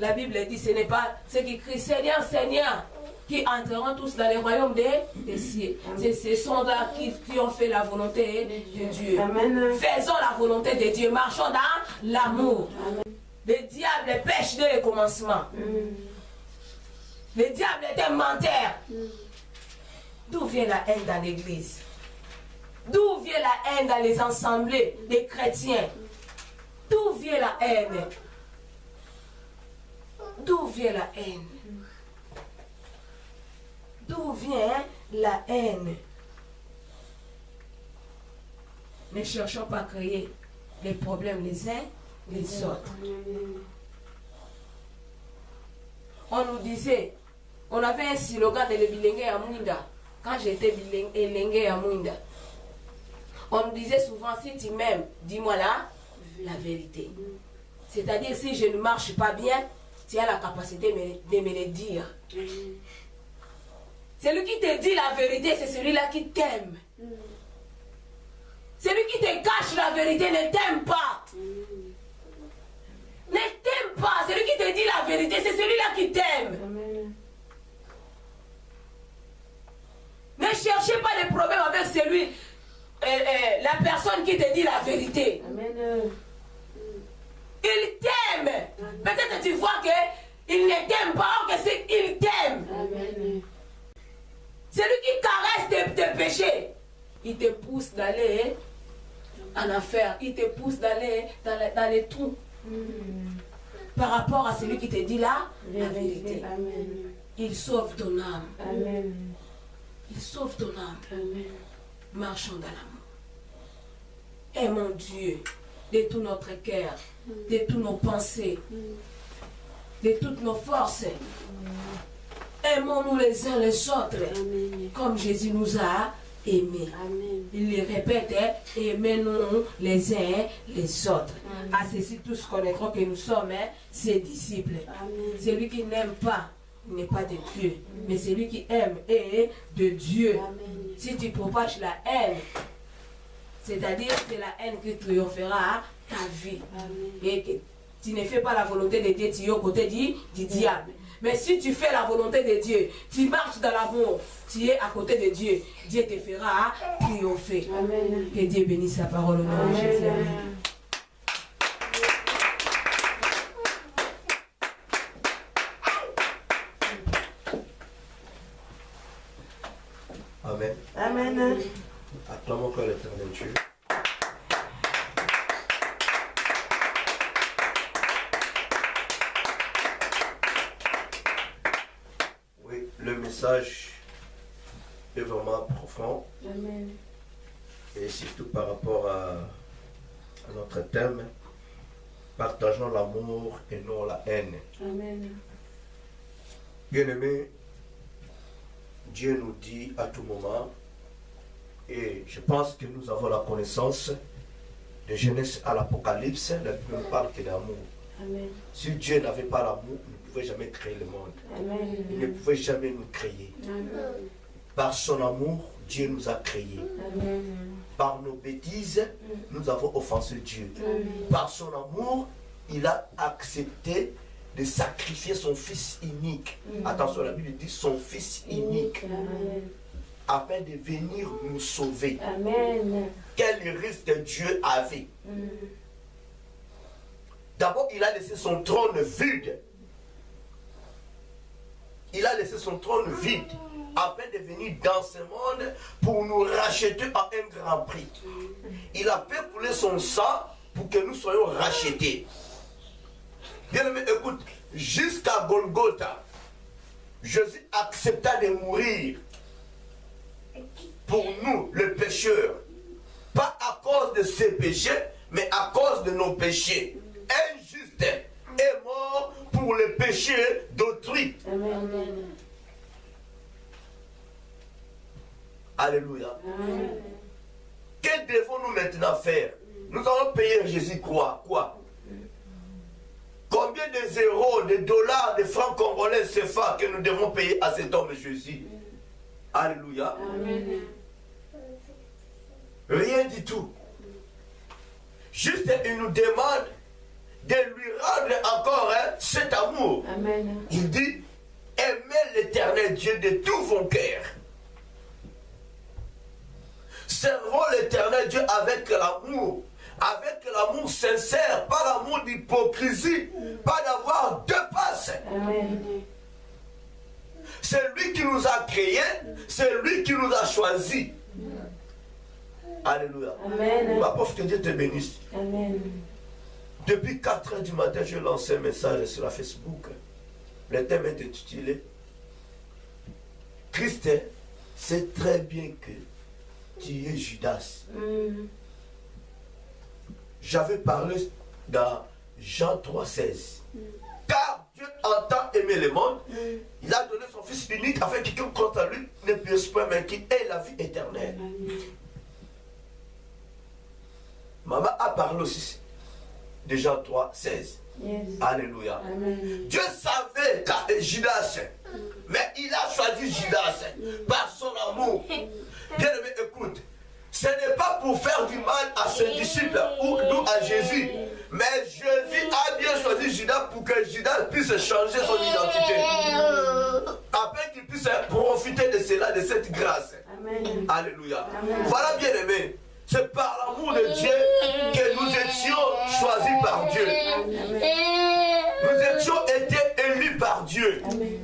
La Bible dit ce n'est pas ceux qui crient Seigneur, Seigneur, qui entreront tous dans le royaume des cieux. C'est ce sont là qui ont fait la volonté de Dieu. Amen. Faisons la volonté de Dieu. Marchons dans l'amour. Le diable pêche dès le commencement. Le diable est un menteur. D'où vient la haine dans l'église? D'où vient la haine dans les assemblées des chrétiens? D'où vient la haine? D'où vient la haine? D'où vient la haine? Ne cherchons pas à créer les problèmes les uns les autres. On nous disait, on avait un slogan de Bilenge à Mouinda. Quand j'étais Bilenge à Mouinda, on nous disait souvent, si tu m'aimes, dis-moi la vérité. C'est-à-dire, si je ne marche pas bien, tu as la capacité de me le dire. Celui qui te dit la vérité, c'est celui-là qui t'aime. Celui qui te cache la vérité ne t'aime pas. Ne t'aime pas. Celui qui te dit la vérité, c'est celui-là qui t'aime. Ne cherchez pas de problème avec celui, la personne qui te dit la vérité. Amen. Il t'aime. Peut-être tu vois qu'il ne t'aime pas, or que il t'aime. Amen. Celui qui caresse tes péchés, il te pousse d'aller en enfer. Il te pousse d'aller dans les trous. Par rapport à celui qui te dit la vérité. Amen. Il sauve ton âme. Amen. Il sauve ton âme. Amen. Marchons dans l'amour. Aimons Dieu de tout notre cœur, de toutes nos pensées, de toutes nos forces. Aimons-nous les uns les autres, Amen. comme Jésus nous a aimés. Amen. Il les répète, aimez-nous les uns les autres. À ceci tous connaîtront que nous sommes ses disciples. Amen. Celui qui n'aime pas n'est pas de Dieu, mais celui qui aime est de Dieu. Amen. Si tu propages la haine, c'est-à-dire c'est la haine qui triomphera ta vie. Amen. Et que tu ne fais pas la volonté de Dieu, tu es aux côtés du diable. Mais si tu fais la volonté de Dieu, tu marches dans l'amour, tu es à côté de Dieu, Dieu te fera triompher. Amen. Que Dieu bénisse sa parole au nom de Jésus. Amen. Amen. Amen. Acclamons encore l'éternel Dieu. Oui, le message est vraiment profond Amen. et surtout par rapport à notre thème, partageons l'amour et non la haine. Amen. Bien-aimés, Dieu nous dit à tout moment, et je pense que nous avons la connaissance, de Genèse à l'Apocalypse, la Bible ne parle que d'amour. Amen. Si Dieu n'avait pas l'amour, il ne pouvait jamais créer le monde. Amen. Il ne pouvait jamais nous créer. Par son amour, Dieu nous a créés. Amen. Par nos bêtises, nous avons offensé Dieu. Par son amour, il a accepté de sacrifier son fils unique. Attention, la Bible dit son fils unique, Amen. afin de venir nous sauver. Amen. Quel risque Dieu avait? D'abord, il a laissé son trône vide. Il a laissé son trône vide afin de venir dans ce monde pour nous racheter à un grand prix. Il a fait couler son sang pour que nous soyons rachetés. Bien-aimé, écoute, jusqu'à Golgotha, Jésus accepta de mourir pour nous, les pécheurs. Pas à cause de ses péchés, mais à cause de nos péchés. Un juste est mort pour les péchés d'autrui. Amen. Alléluia. Amen. Que devons-nous maintenant faire? Nous allons payer Jésus quoi? Combien de zéros, de dollars, de francs congolais CFA que nous devons payer à cet homme Jésus? Alléluia. Amen. Rien du tout. Juste, il nous demande de lui rendre encore cet amour. Amen. Il dit, aimez l'Éternel Dieu de tout vos cœurs. Servons l'Éternel Dieu avec l'amour sincère, pas l'amour d'hypocrisie, pas d'avoir deux passes. Amen. C'est lui qui nous a créés, c'est lui qui nous a choisis. Alléluia. Amen. Ma pauvre, que Dieu te bénisse. Amen. Depuis 4 heures du matin, je lance un message sur la Facebook. Le thème est intitulé Christ sait très bien que tu es Judas. J'avais parlé dans Jean 3,16. Car Dieu entend aimer le monde, il a donné son Fils unique afin que quiconque croit à lui ne puisse pas, mais qui ait la vie éternelle. Maman a parlé aussi de Jean 3,16. Yes. Alléluia. Amen. Dieu savait Judas, mais il a choisi Judas par son amour. Bien aimé, écoute, ce n'est pas pour faire du mal à ses disciples ou à Jésus, mais Jésus a bien choisi Judas pour que Judas puisse changer son identité, afin qu'il puisse profiter de cela, de cette grâce. Amen. Alléluia. Amen. Voilà, bien aimé, c'est par l'amour de Dieu que nous étions choisis par Dieu. Nous étions été élus par Dieu. Amen.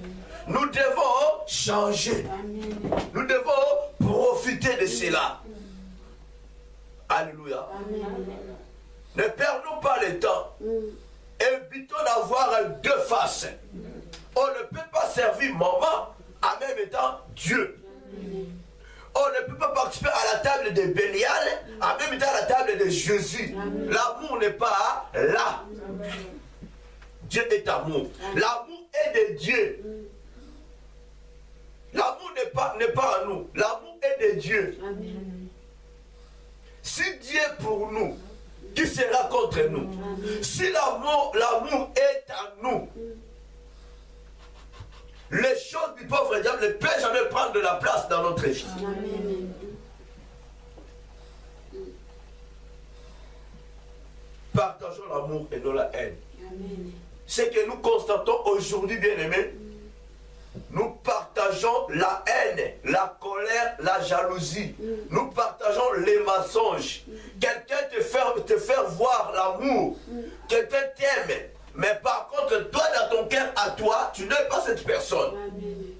Nous devons changer. Amen. Nous devons profiter de cela. Alléluia. Amen. Ne perdons pas le temps. Évitons d'avoir deux faces. On ne peut pas servir maman en même temps Dieu. On ne peut pas participer à la table de Bélial en même temps à la table de Jésus. L'amour n'est pas là. Dieu est amour. L'amour est de Dieu. L'amour n'est pas en nous. L'amour est de Dieu. Amen. Si Dieu est pour nous, qui sera contre nous? Si l'amour est en nous, les choses du pauvre diable ne peuvent jamais prendre de la place dans notre vie. Amen. Partageons l'amour et non la haine. Amen. Ce que nous constatons aujourd'hui, bien-aimés, nous partageons la haine, la colère, la jalousie. Nous partageons les mensonges. Quelqu'un te fait voir l'amour. Quelqu'un t'aime. Mais par contre, toi, dans ton cœur, à toi, tu n'aimes pas cette personne. Amen.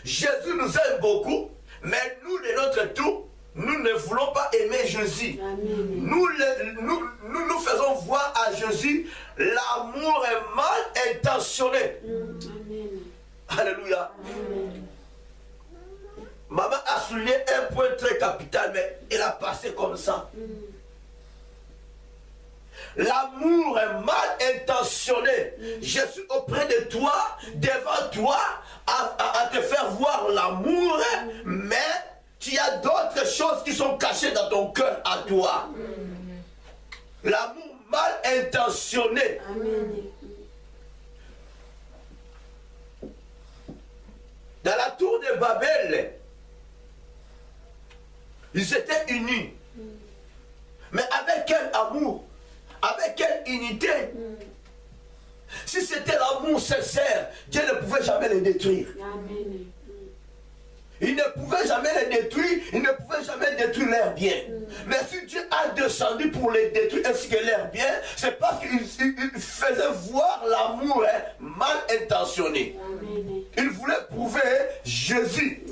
Jésus nous aime beaucoup, mais nous, de notre tour, nous ne voulons pas aimer Jésus. Amen. Nous faisons voir à Jésus l'amour est mal intentionné. Amen. Alléluia. Amen. Maman a souligné un point très capital, mais elle a passé comme ça. l'amour mal intentionné. Je suis auprès de toi, devant toi, à te faire voir l'amour, mais tu as d'autres choses qui sont cachées dans ton cœur à toi. L'amour mal intentionné. Amen. Dans la tour de Babel, ils étaient unis. Mais avec quel amour? Avec quelle unité? Si c'était l'amour sincère, Dieu ne pouvait jamais les détruire. Amen. Il ne pouvait jamais les détruire, il ne pouvait jamais détruire leurs biens. Mais si Dieu a descendu pour les détruire ainsi que leurs biens, c'est parce qu'il faisait voir l'amour mal intentionné. Amen. Il voulait prouver Jésus.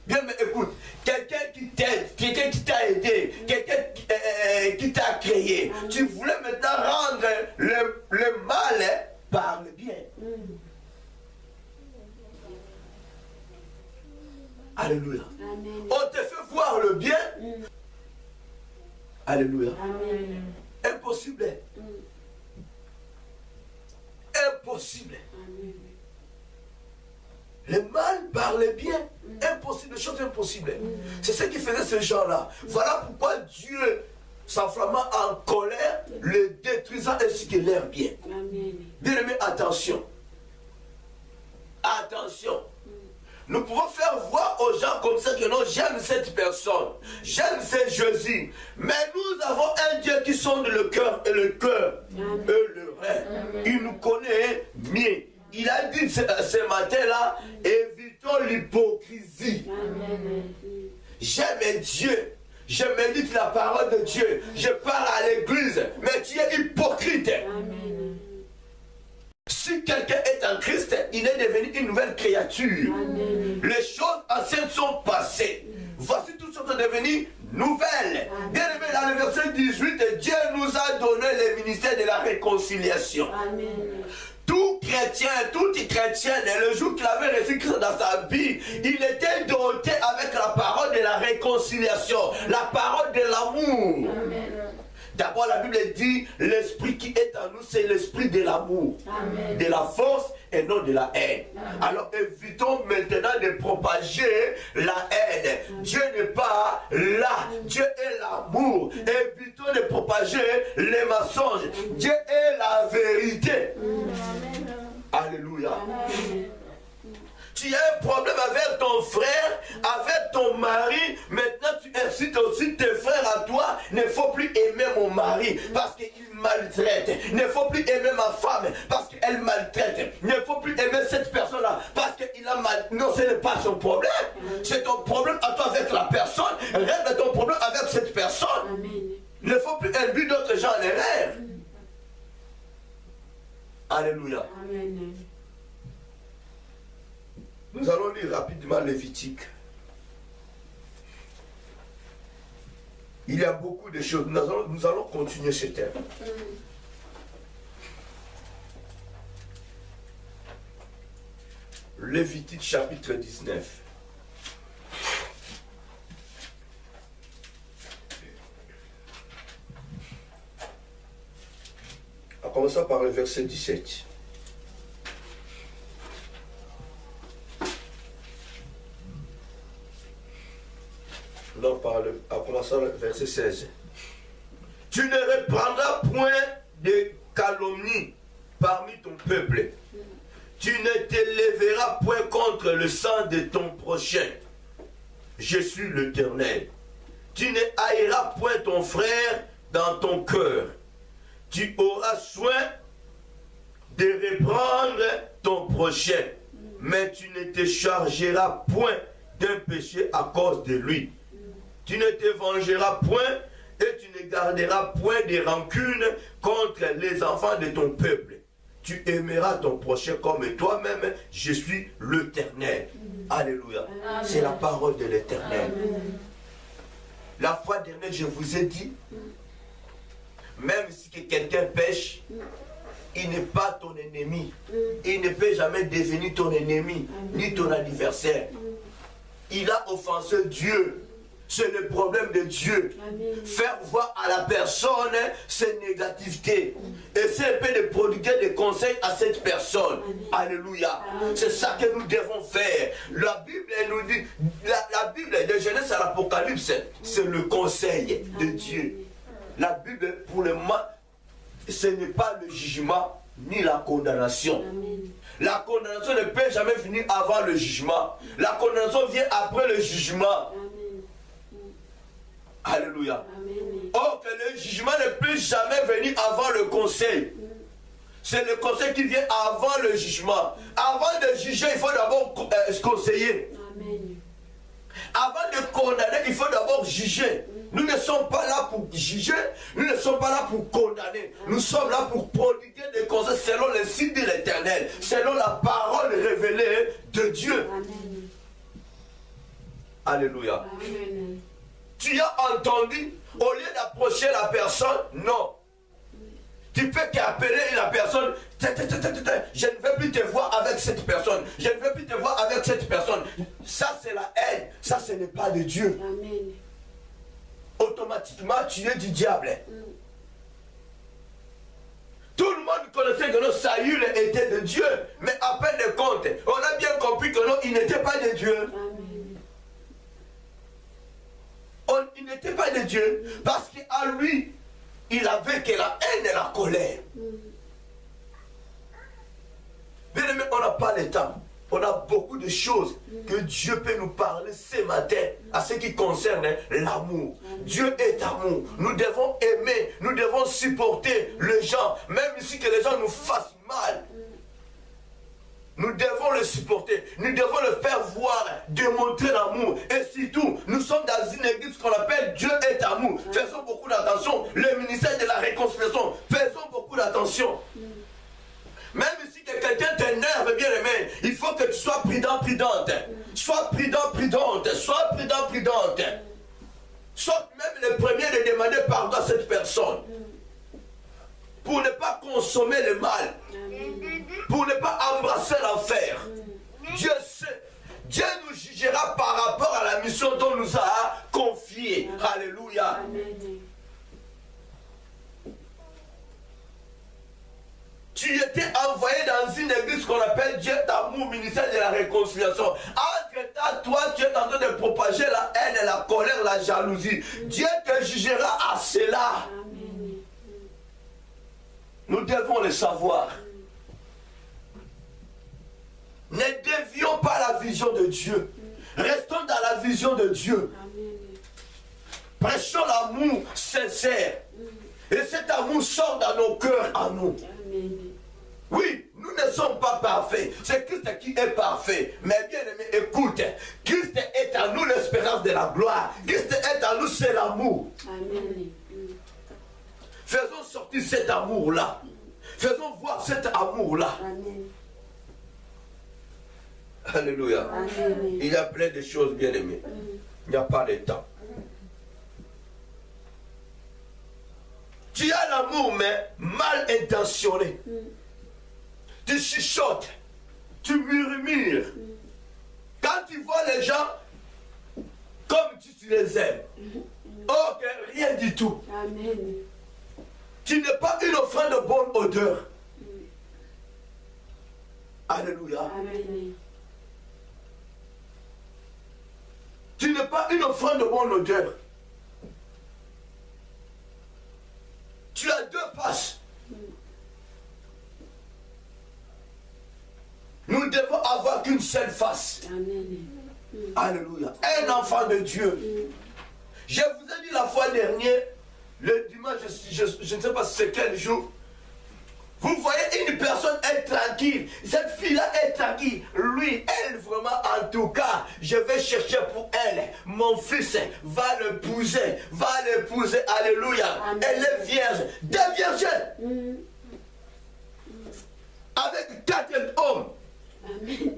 Bien, mais écoute, quelqu'un qui t'aide, quelqu'un qui t'a aidé, quelqu'un qui t'a créé, tu voulais maintenant rendre le mal par le bien. Alléluia. Amen. On te fait voir le bien. Alléluia. Amen. Impossible. Impossible. Amen. Le mal par le bien. Impossible, chose impossible. C'est ce qui faisait ces gens-là. Voilà pourquoi Dieu, s'enflammant en colère, les détruisant ainsi que leur bien. Amen. Bien aimé, attention. Attention. Nous pouvons faire voir aux gens comme ça que non, j'aime cette personne, j'aime ce Jésus. Mais nous avons un Dieu qui sonde le cœur et le rein. Il nous connaît mieux. Il a dit ce matin-là, évitons l'hypocrisie. J'aime Dieu. Je médite la parole de Dieu. Je parle à l'église. Mais tu es hypocrite. Amen. Si quelqu'un est en Christ, il est devenu une nouvelle créature. Amen. Les choses anciennes sont passées. Voici toutes choses devenues nouvelles. Bien aimé, dans le verset 18, Dieu nous a donné le ministère de la réconciliation. Amen. Tout chrétien, toute chrétienne, le jour qu'il avait reçu Christ dans sa vie, il était doté avec la parole de la réconciliation, la parole de l'amour. D'abord, la Bible dit, l'esprit qui est en nous, c'est l'esprit de l'amour, de la force et non de la haine. Alors, évitons maintenant de propager la haine. Dieu n'est pas là. Dieu est l'amour. Évitons de propager les mensonges. Dieu est la vérité. Alléluia. Tu as un problème avec ton frère, avec ton mari, maintenant tu incites aussi tes frères à toi, il ne faut plus aimer mon mari parce qu'il maltraite, il ne faut plus aimer ma femme parce qu'elle maltraite, il ne faut plus aimer cette personne-là parce qu'il a mal... Non, ce n'est pas son problème, c'est ton problème à toi avec la personne, règle ton problème avec cette personne. Amen. Il ne faut plus induire d'autres gens en erreur. Alléluia. Amen. Nous allons lire rapidement Lévitique. Il y a beaucoup de choses. Nous allons continuer ce thème. Lévitique chapitre 19. En commençant par le verset 17. Non, en commençant le verset 16. Tu ne reprendras point de calomnie parmi ton peuple. Tu ne te lèveras point contre le sang de ton prochain. Je suis l'Éternel. Tu ne haïras point ton frère dans ton cœur. Tu auras soin de reprendre ton prochain, mais tu ne te chargeras point d'un péché à cause de lui. Tu ne te vengeras point et tu ne garderas point de rancune contre les enfants de ton peuple. Tu aimeras ton prochain comme toi-même. Je suis l'Éternel. Alléluia. C'est la parole de l'Éternel. La fois dernière, je vous ai dit, même si quelqu'un pêche, il n'est pas ton ennemi. Il ne peut jamais devenir ton ennemi, ni ton adversaire. Il a offensé Dieu. c'est le problème de Dieu. Amen. Faire voir à la personne ses négativités. Essayer un peu de prodiguer des conseils à cette personne. Alléluia. C'est ça que nous devons faire. La Bible elle nous dit, la Bible de Genèse à l'Apocalypse, c'est le conseil de Dieu. La Bible, pour le moment, ce n'est pas le jugement ni la condamnation. Amen. La condamnation ne peut jamais finir avant le jugement. La condamnation vient après le jugement. Amen. Alléluia. Amen. Or que le jugement ne peut jamais venir avant le conseil. C'est le conseil qui vient avant le jugement. Avant de juger, il faut d'abord conseiller. Amen. Avant de condamner, il faut d'abord juger. Nous ne sommes pas là pour juger, nous ne sommes pas là pour condamner. Nous sommes là pour prodiguer des conseils selon les signes de l'Éternel, selon la parole révélée de Dieu. Amen. Alléluia. Amen. Tu as entendu, au lieu d'approcher la personne, non. Tu peux qu'appeler la personne, je ne veux plus te voir avec cette personne, je ne veux plus te voir avec cette personne. Ça c'est la haine, ça ce n'est pas de Dieu. Amen. Automatiquement tu es du diable. Tout le monde connaissait que Saül était de Dieu, mais à peine de compte, on a bien compris que non, il n'était pas de Dieu. Amen. Il n'était pas de Dieu parce qu'à lui, il avait que la haine et la colère. Bien aimé, on n'a pas le temps. On a beaucoup de choses que Dieu peut nous parler ce matin à ce qui concerne l'amour. Dieu est amour. Nous devons aimer, nous devons supporter les gens, même si que les gens nous fassent mal. Nous devons le supporter, nous devons le faire voir, démontrer l'amour. Et surtout, nous sommes dans une église qu'on appelle Dieu est amour. Faisons beaucoup d'attention. Le ministère de la réconciliation, faisons beaucoup d'attention. Même si quelqu'un t'énerve, bien aimé, il faut que tu sois prudent, prudente. Sois prudent, prudente. Sois prudent, prudente. Sois même le premier de demander pardon à cette personne. Pour ne pas consommer le mal. Pour ne pas embrasser l'enfer. Dieu sait. Dieu nous jugera par rapport à la mission dont nous a confié. Alléluia. Amen. Tu étais envoyé dans une église qu'on appelle Dieu d'amour, ministère de la réconciliation. Entre-temps, toi, tu es en train de propager la haine, la colère, la jalousie. Dieu te jugera à cela. Amen. Nous devons le savoir. Ne dévions pas la vision de Dieu. Restons dans la vision de Dieu. Amen. Prêchons l'amour sincère. Et cet amour sort dans nos cœurs à nous. Amen. Oui, nous ne sommes pas parfaits. C'est Christ qui est parfait. Mais bien aimé, écoute. Christ est en nous l'espérance de la gloire. Christ est en nous, c'est l'amour. Amen. Faisons sortir cet amour-là. Faisons voir cet amour-là. Amen. Alléluia. Amen. Il y a plein de choses, bien aimées. Il n'y a pas de temps. Tu as l'amour, mais mal intentionné. Tu chuchotes. Tu murmures. Quand tu vois les gens comme tu les aimes. Oh, rien du tout. Amen. Tu n'es pas une offrande de bonne odeur. Alléluia. Amen. Tu n'es pas une offrande de bonne odeur. Tu as deux faces. Nous ne devons avoir qu'une seule face. Amen. Alléluia. Un enfant de Dieu. Je vous ai dit la fois dernière, le dimanche, je ne sais pas c'est quel jour. Vous voyez une personne être tranquille. Cette fille-là est tranquille. Lui, elle vraiment, en tout cas, je vais chercher pour elle. Mon fils va l'épouser. Va l'épouser. Alléluia. Amen. Elle est vierge. Deux vierges. Avec 4 hommes. Amen.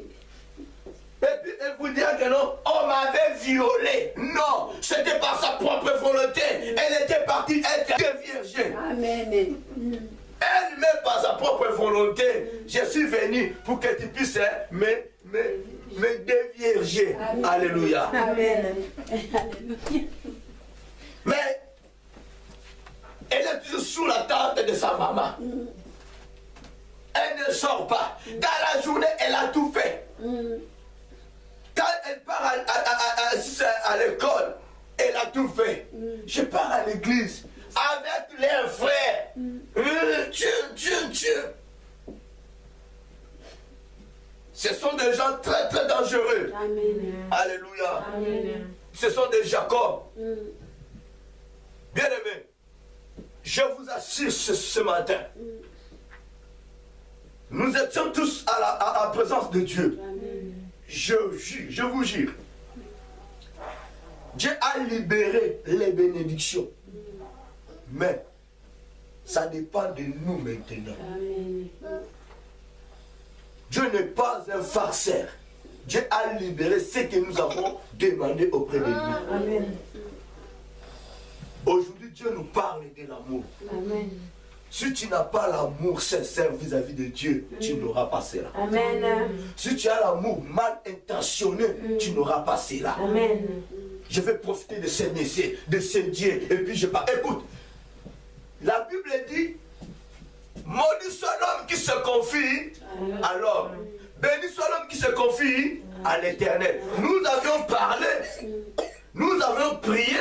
Et puis elle vous dira que non, on m'avait violé. Non, c'était par sa propre volonté. Elle était partie être vierge. Amen. elle-même par sa propre volonté, je suis venu pour que tu puisses me dévierger. Alléluia. Amen. Mais elle est toujours sous la tente de sa maman. Elle ne sort pas. Dans la journée, elle a tout fait. Quand elle part à l'école, elle a tout fait. Je pars à l'église avec les frères. Dieu. Ce sont des gens très très dangereux. Amen. Alléluia. Amen. Ce sont des Jacob. Bien-aimés, je vous assure ce matin, nous étions tous à la présence de Dieu. Amen. Je vous jure, Dieu a libéré les bénédictions. Mais ça dépend de nous maintenant. Amen. Dieu n'est pas un farceur. Dieu a libéré ce que nous avons demandé auprès de lui. Amen. Aujourd'hui, Dieu nous parle de l'amour. Amen. Si tu n'as pas l'amour sincère vis-à-vis de Dieu, tu n'auras pas cela. Amen. Si tu as l'amour mal intentionné, tu n'auras pas cela. Amen. Je vais profiter de ce message, de ce Dieu, et puis je parle. Écoute, la Bible dit, maudit soit l'homme qui se confie à l'homme. Béni soit l'homme qui se confie à l'Éternel. Nous avions parlé, nous avions prié.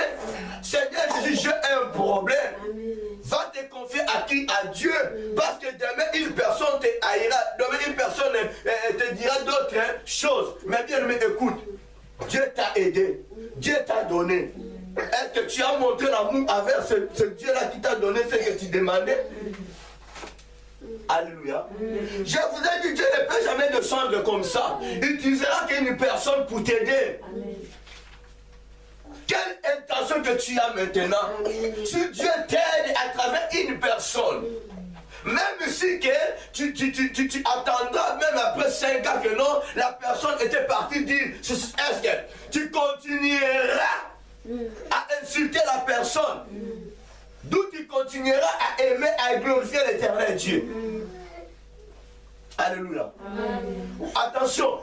Seigneur Jésus, j'ai un problème. Va te confier à qui? À Dieu. Parce que demain, une personne te haïra. Demain, une personne te dira d'autres choses. Mais bien aimé, écoute. Dieu t'a aidé. Dieu t'a donné. Est-ce que tu as montré l'amour envers ce Dieu-là qui t'a donné ce que tu demandais? Alléluia. Je vous ai dit, Dieu ne peut jamais descendre comme ça. Il n'utilisera qu'une personne pour t'aider. Quelle intention que tu as maintenant? Si Dieu t'aide à travers une personne, même si que tu attendras même après 5 ans que non, la personne était partie dire, est-ce que tu continueras à insulter la personne? D'où tu continueras à aimer, à glorifier l'Éternel Dieu. Alléluia. Attention,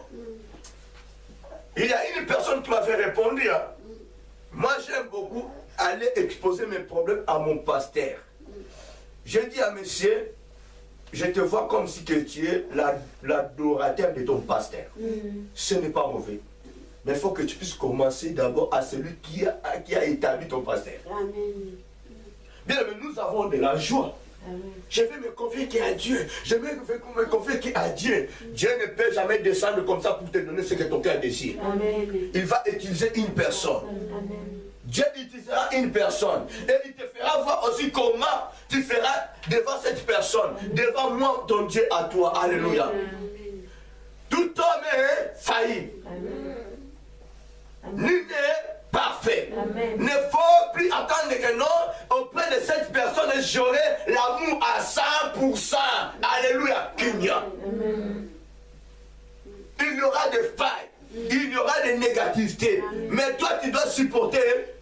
il y a une personne qui m'avait répondu. Moi, j'aime beaucoup aller exposer mes problèmes à mon pasteur. J'ai dit à monsieur, je te vois comme si que tu es l'adorateur de ton pasteur. Ce n'est pas mauvais. Mais il faut que tu puisses commencer d'abord à celui qui a établi ton pasteur. Amen. Bien, mais nous avons de la joie. Amen. Je vais me confier qu'à Dieu. Je vais me confier qu'à Dieu. Dieu ne peut jamais descendre comme ça pour te donner ce que ton cœur désire. Amen. Il va utiliser une personne. Amen. Dieu utilisera une personne. Et il te fera voir aussi comment tu feras devant cette personne. Devant moi, ton Dieu à toi. Alléluia. Tout homme est faillible. Nul n'est parfait. Amen. Ne faut plus attendre que non, auprès de cette personne, j'aurai l'amour à 100%. Alléluia. Qu'il y a. Il y aura des failles. Il y aura des négativités. Mais toi, tu dois supporter.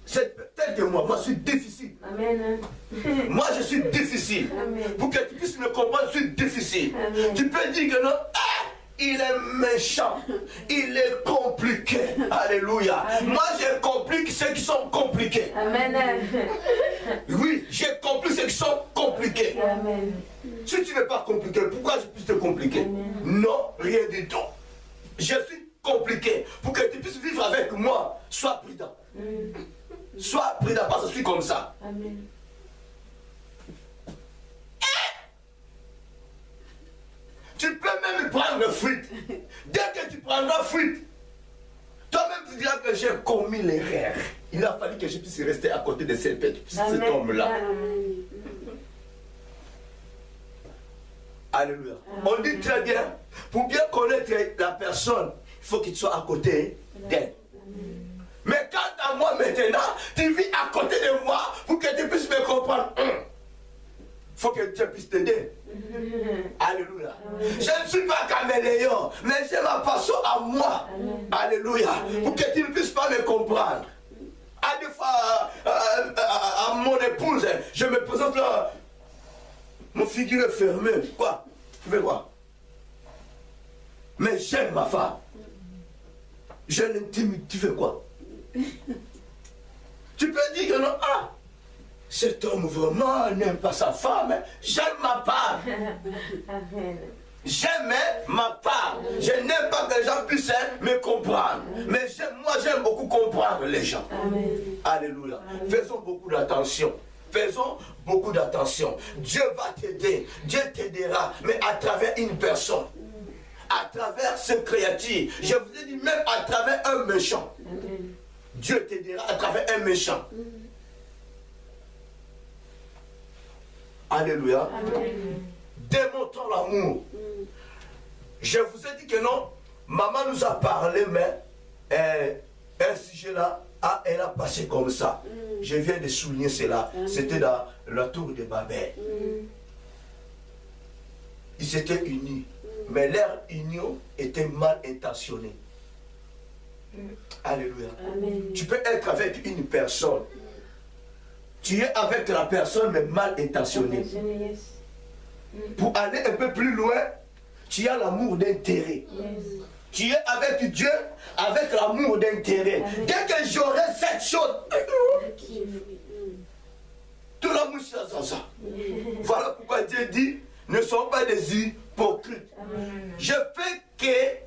Tel que moi je suis difficile. Amen. Moi, je suis difficile. Amen. Pour que tu puisses me comprendre, je suis difficile. Amen. Tu peux dire que non, il est méchant, il est compliqué. Alléluia. Amen. Moi, je complique ceux qui sont compliqués. Amen. Oui, j'ai compris ceux qui sont compliqués. Amen. Si tu n'es pas compliqué, pourquoi je puisse te compliquer? Amen. Non, rien du tout. Je suis compliqué. Pour que tu puisses vivre avec moi, sois prudent. Sois prudent parce que je suis comme ça. Amen. Tu peux même prendre fuite. Dès que tu prendras fuite, toi-même tu diras que j'ai commis l'erreur. Il a fallu que je puisse rester à côté de cet homme-là. Alléluia. On dit très bien, pour bien connaître la personne, il faut qu'il soit à côté d'elle. Mais quant à moi maintenant, tu vis à côté de moi pour que tu puisses me comprendre. Il faut que Dieu puisse t'aider. Alléluia. Je ne suis pas caméléon, mais j'ai ma passion à moi. Alléluia. Pour que tu ne puisses pas me comprendre. À des fois, à mon épouse, je me présente là. Mon figure fermée. Quoi? Tu veux quoi? Mais j'aime ma femme. Je l'intimide. Tu fais quoi? Tu peux dire que non, ah, cet homme vraiment n'aime pas sa femme. J'aime ma femme. Amen. J'aime ma part. Je n'aime pas que les gens puissent me comprendre. Mais moi, j'aime beaucoup comprendre les gens. Amen. Alléluia. Faisons beaucoup d'attention. Faisons beaucoup d'attention. Dieu va t'aider. Dieu t'aidera. Mais à travers une personne. À travers ce créature. Je vous ai dit même à travers un méchant. Amen. Dieu t'aidera à travers un méchant. Alléluia. Amen. Démontrons l'amour. Je vous ai dit que non, maman nous a parlé, mais un sujet là, elle a passé comme ça. Je viens de souligner cela. C'était dans la tour de Babel. Ils s'étaient unis, mais leur union était mal intentionnée. Alléluia. Amen. Tu peux être avec une personne. Tu es avec la personne, mais mal intentionnée. Yes. Pour aller un peu plus loin, tu as l'amour d'intérêt. Yes. Tu es avec Dieu avec l'amour d'intérêt. Dès que j'aurai cette chose, tout l'amour c'est ça. Voilà pourquoi Dieu dit, ne soyons pas des hypocrites. Je fais que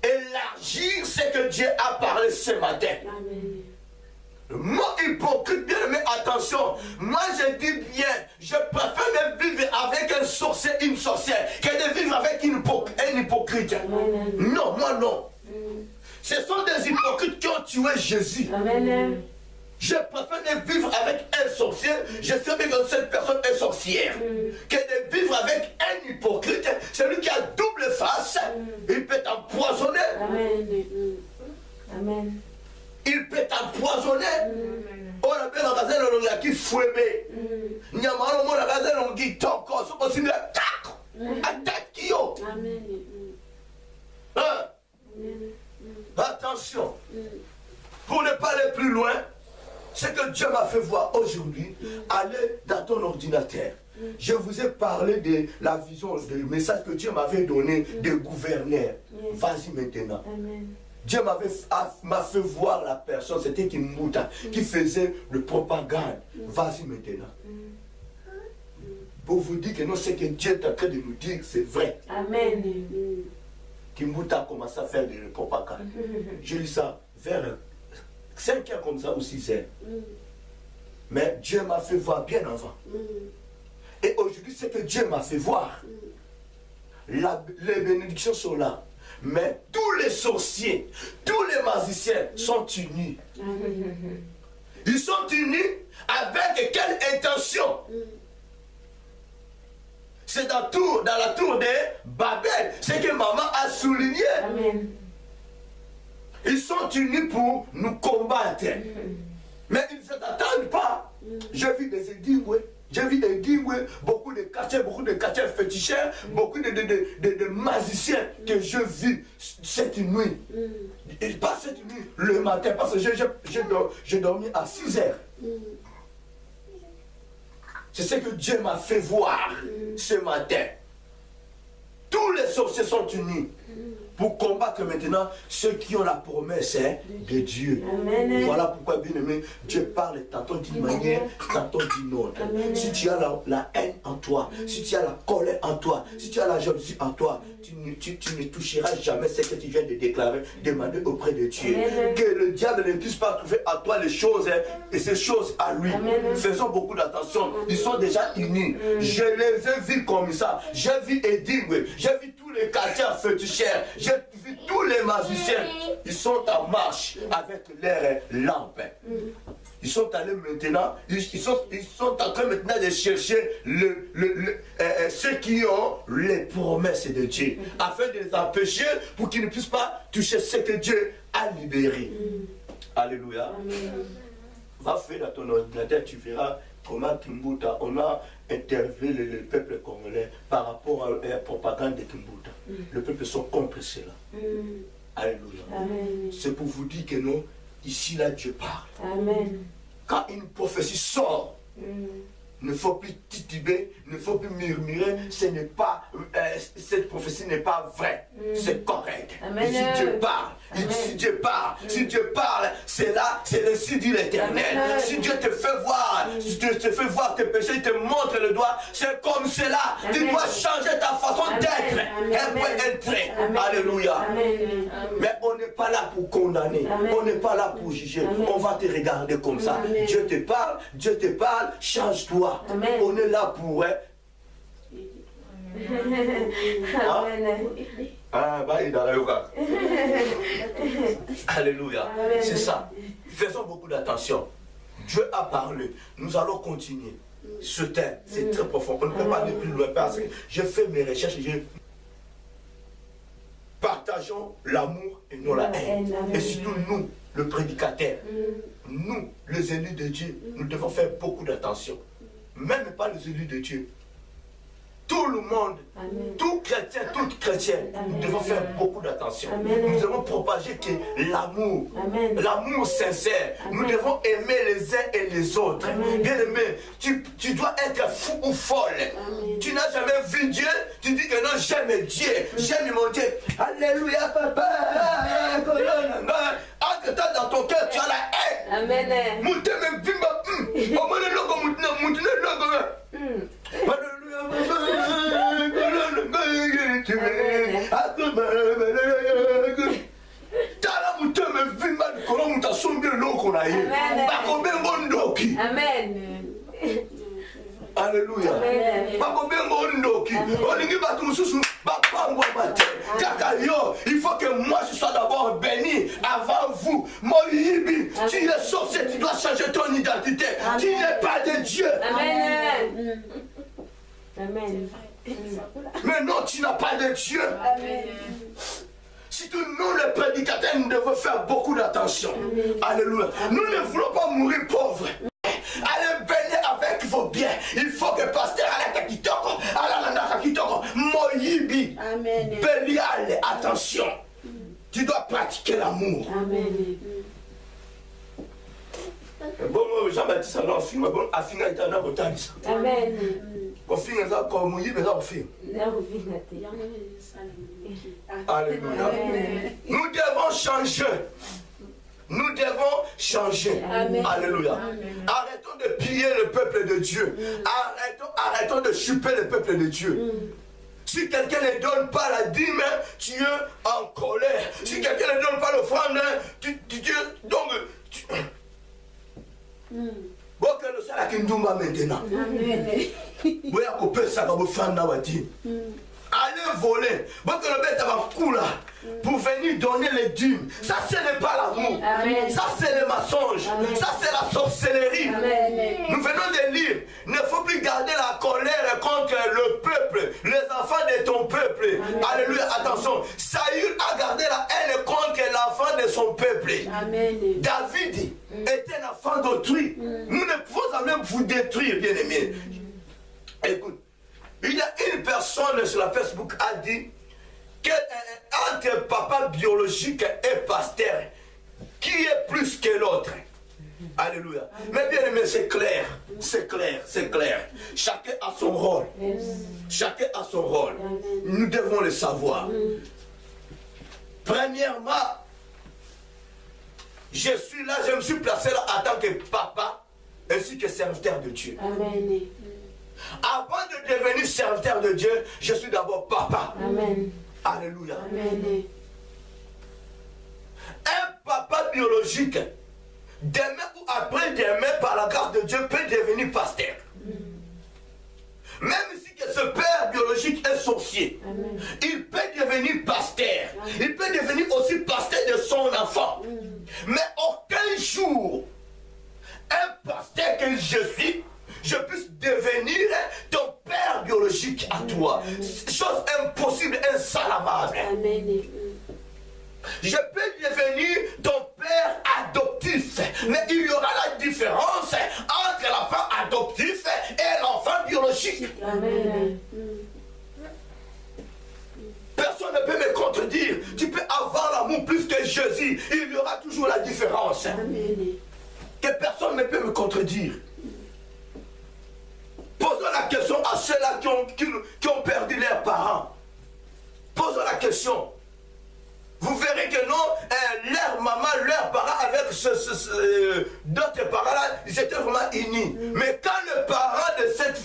élargir ce que Dieu a parlé ce matin. Amen. Le mot hypocrite, bien aimé, attention. Moi je dis bien, je préfère même vivre avec un sorcier, une sorcière, que de vivre avec un hypocrite. Amen. Non, moi non. Ce sont des hypocrites qui ont tué Jésus. Amen. Je préfère même vivre avec un sorcier, je sais bien que cette personne est sorcière, que de vivre avec un hypocrite, celui qui a double face, il peut t'empoisonner. Amen. Amen. Il peut t'empoisonner. On a bien regardé le nom qui fouébé. Nyamaro mon regardé le nom qui toko. C'est aussi une attaque. Attaque qui yo. Amen. Hein? Attention. Pour ne pas aller plus loin, ce que Dieu m'a fait voir aujourd'hui, allez dans ton ordinateur. Je vous ai parlé de la vision, du message que Dieu m'avait donné des gouverneurs. Vas-y maintenant. Amen. Dieu m'a fait voir la personne, c'était Kimbouta, qui faisait le propagande. Vas-y maintenant. Pour vous dire que non, ce que Dieu est en train de nous dire, c'est vrai. Amen. Kimbouta a commencé à faire de la propagande. J'ai lu ça vers 5 heures comme ça ou 6 heures. Mais Dieu m'a fait voir bien avant. Et aujourd'hui, ce que Dieu m'a fait voir, les bénédictions sont là. Mais tous les sorciers, tous les magiciens sont unis. Ils sont unis avec quelle intention? C'est dans la tour de Babel. C'est que maman a souligné. Amen. Ils sont unis pour nous combattre. Mais ils ne s'attendent pas. J'ai vu des édigmes. J'ai vu des guigoues, beaucoup de quartiers féticheurs, beaucoup de magiciens que je vis cette nuit. Et pas cette nuit, le matin, parce que j'ai dormi à 6 heures. C'est ce que Dieu m'a fait voir ce matin. Tous les sorciers sont unis pour combattre maintenant ceux qui ont la promesse de Dieu. Amen. Voilà pourquoi, bien aimé, Dieu parle tantôt d'une manière, tantôt d'une autre. Amen. Si tu as la haine en toi, si tu as la colère en toi, si tu as la jalousie en toi, tu ne toucheras jamais ce que tu viens de déclarer, demander auprès de Dieu. Amen. Que le diable ne puisse pas trouver à toi les choses et ces choses à lui. Amen. Faisons beaucoup d'attention. Ils sont déjà unis. Je les ai vus comme ça. J'ai vu Edigwe, j'ai vu tous les quartiers féticheurs, j'ai vu tous les magiciens. Ils sont en marche avec leurs lampes. Ils sont allés maintenant, ils sont en train maintenant de chercher ceux qui ont les promesses de Dieu, afin de les empêcher pour qu'ils ne puissent pas toucher ce que Dieu a libéré. Alléluia. Va faire dans ton ordinateur, tu verras comment Kimbouta, on a interviewé le peuple congolais par rapport à la propagande de Kimbouta. Le peuple sont contre cela. Alléluia. C'est pour vous dire que non, ici là Dieu parle. Amen. Quand une prophétie sort, ne faut plus tituber, il ne faut plus murmurer. Ce n'est pas, cette prophétie n'est pas vraie. C'est correct. Amen. Et si Dieu parle, si Dieu parle, c'est là, c'est ainsi dit l'Éternel. Si Dieu te fait voir, si Dieu te fait voir tes péchés, il te montre le doigt, c'est comme cela. Tu dois changer ta façon d'être. Elle peut entrer. Alléluia. Amen. Mais on n'est pas là pour condamner. On n'est pas là pour juger. On va te regarder comme ça. Amen. Dieu te parle, change-toi. Amen. On est là pour... Amen. Alléluia. C'est ça. Faisons beaucoup d'attention. Dieu a parlé. Nous allons continuer. Ce thème, c'est très profond. On ne peut pas aller plus loin parce que j'ai fait mes recherches et partageons l'amour et non la haine. Et surtout nous, le prédicateur, nous, les élus de Dieu, nous devons faire beaucoup d'attention. Même pas les élus de Dieu. Tout le monde, tout chrétien, toute chrétienne, nous devons faire beaucoup d'attention. Nous devons propager que l'amour, l'amour sincère, nous devons aimer les uns et les autres. Bien aimé, tu dois être fou ou folle. Tu n'as jamais vu Dieu, tu dis que non, j'aime Dieu, j'aime mon Dieu. Alléluia, papa. Entre-temps, dans ton cœur, tu as la haine. Amen. Amen. Alléluia. Il faut que moi je sois d'abord béni avant vous. Moïbi, tu es sorcier, tu dois changer ton identité. Tu n'es pas de Dieu. Amen. Amen. Mais non, tu n'as pas de Dieu. Amen. Surtout nous, les prédicateurs, nous devons faire beaucoup d'attention. Alléluia. Nous ne voulons pas mourir pauvres. Allez bénir avec vos biens. Il faut que pasteur Alata Kitoko, Alalanda Kitoko, Moïbi, Bélial, attention. Tu dois pratiquer l'amour. Amen. Bon, Jean-Baptiste, alors, film, bon, Afina est un avocat. Amen. Bon, film, ça, comme Moïbi, mais ça, film. Alléluia. Nous devons changer. Nous devons changer. Amen. Alléluia. Amen. Arrêtons de piller le peuple de Dieu. Arrêtons de chuper le peuple de Dieu. Si quelqu'un ne donne pas la dîme, tu es en colère. Si quelqu'un ne donne pas l'offrande, tu es donc... Bon, que le salaire qui nous va maintenant. Allez voler. Bon, que le bête va couler pour venir donner les dîmes. Ça, ce n'est pas l'amour. Ça, c'est le mensonge. Ça, c'est la sorcellerie. Nous venons de lire. Il ne faut plus garder la colère contre le peuple, les enfants de ton peuple. Alléluia. Attention. Saül a gardé la haine contre l'enfant de son peuple. David était un enfant d'autrui. Nous ne pouvons jamais vous détruire, bien aimés. Écoute. Il y a une personne sur la Facebook qui a dit qu'entre papa biologique et pasteur, qui est plus que l'autre? Alléluia. Mais bien aimé, c'est clair. C'est clair, c'est clair. Chacun a son rôle. Chacun a son rôle. Nous devons le savoir. Premièrement, je suis là, je me suis placé là en tant que papa ainsi que serviteur de Dieu. Amen. Avant de devenir serviteur de Dieu, je suis d'abord papa. Amen. Alléluia. Amen. Un papa biologique, demain ou après-demain, par la grâce de Dieu, peut devenir pasteur. Même si que ce père biologique est sorcier, il peut devenir pasteur. Il peut devenir aussi pasteur de son enfant. Mais aucun jour, un pasteur que je suis, je puisse devenir ton père biologique à toi. Chose impossible, insalamable. Amen. Je peux devenir ton père adoptif, mais il y aura la différence entre l'enfant adoptif et l'enfant biologique. Amen. Personne ne peut me contredire. Tu peux avoir l'amour plus que Jésus. Il y aura toujours la différence. Amen. Que personne ne peut me contredire. qui ont perdu leurs parents. Posons la question. Vous verrez que non, leur maman, leurs parents avec d'autres parents-là, ils étaient vraiment unis. Mais quand le parent de cette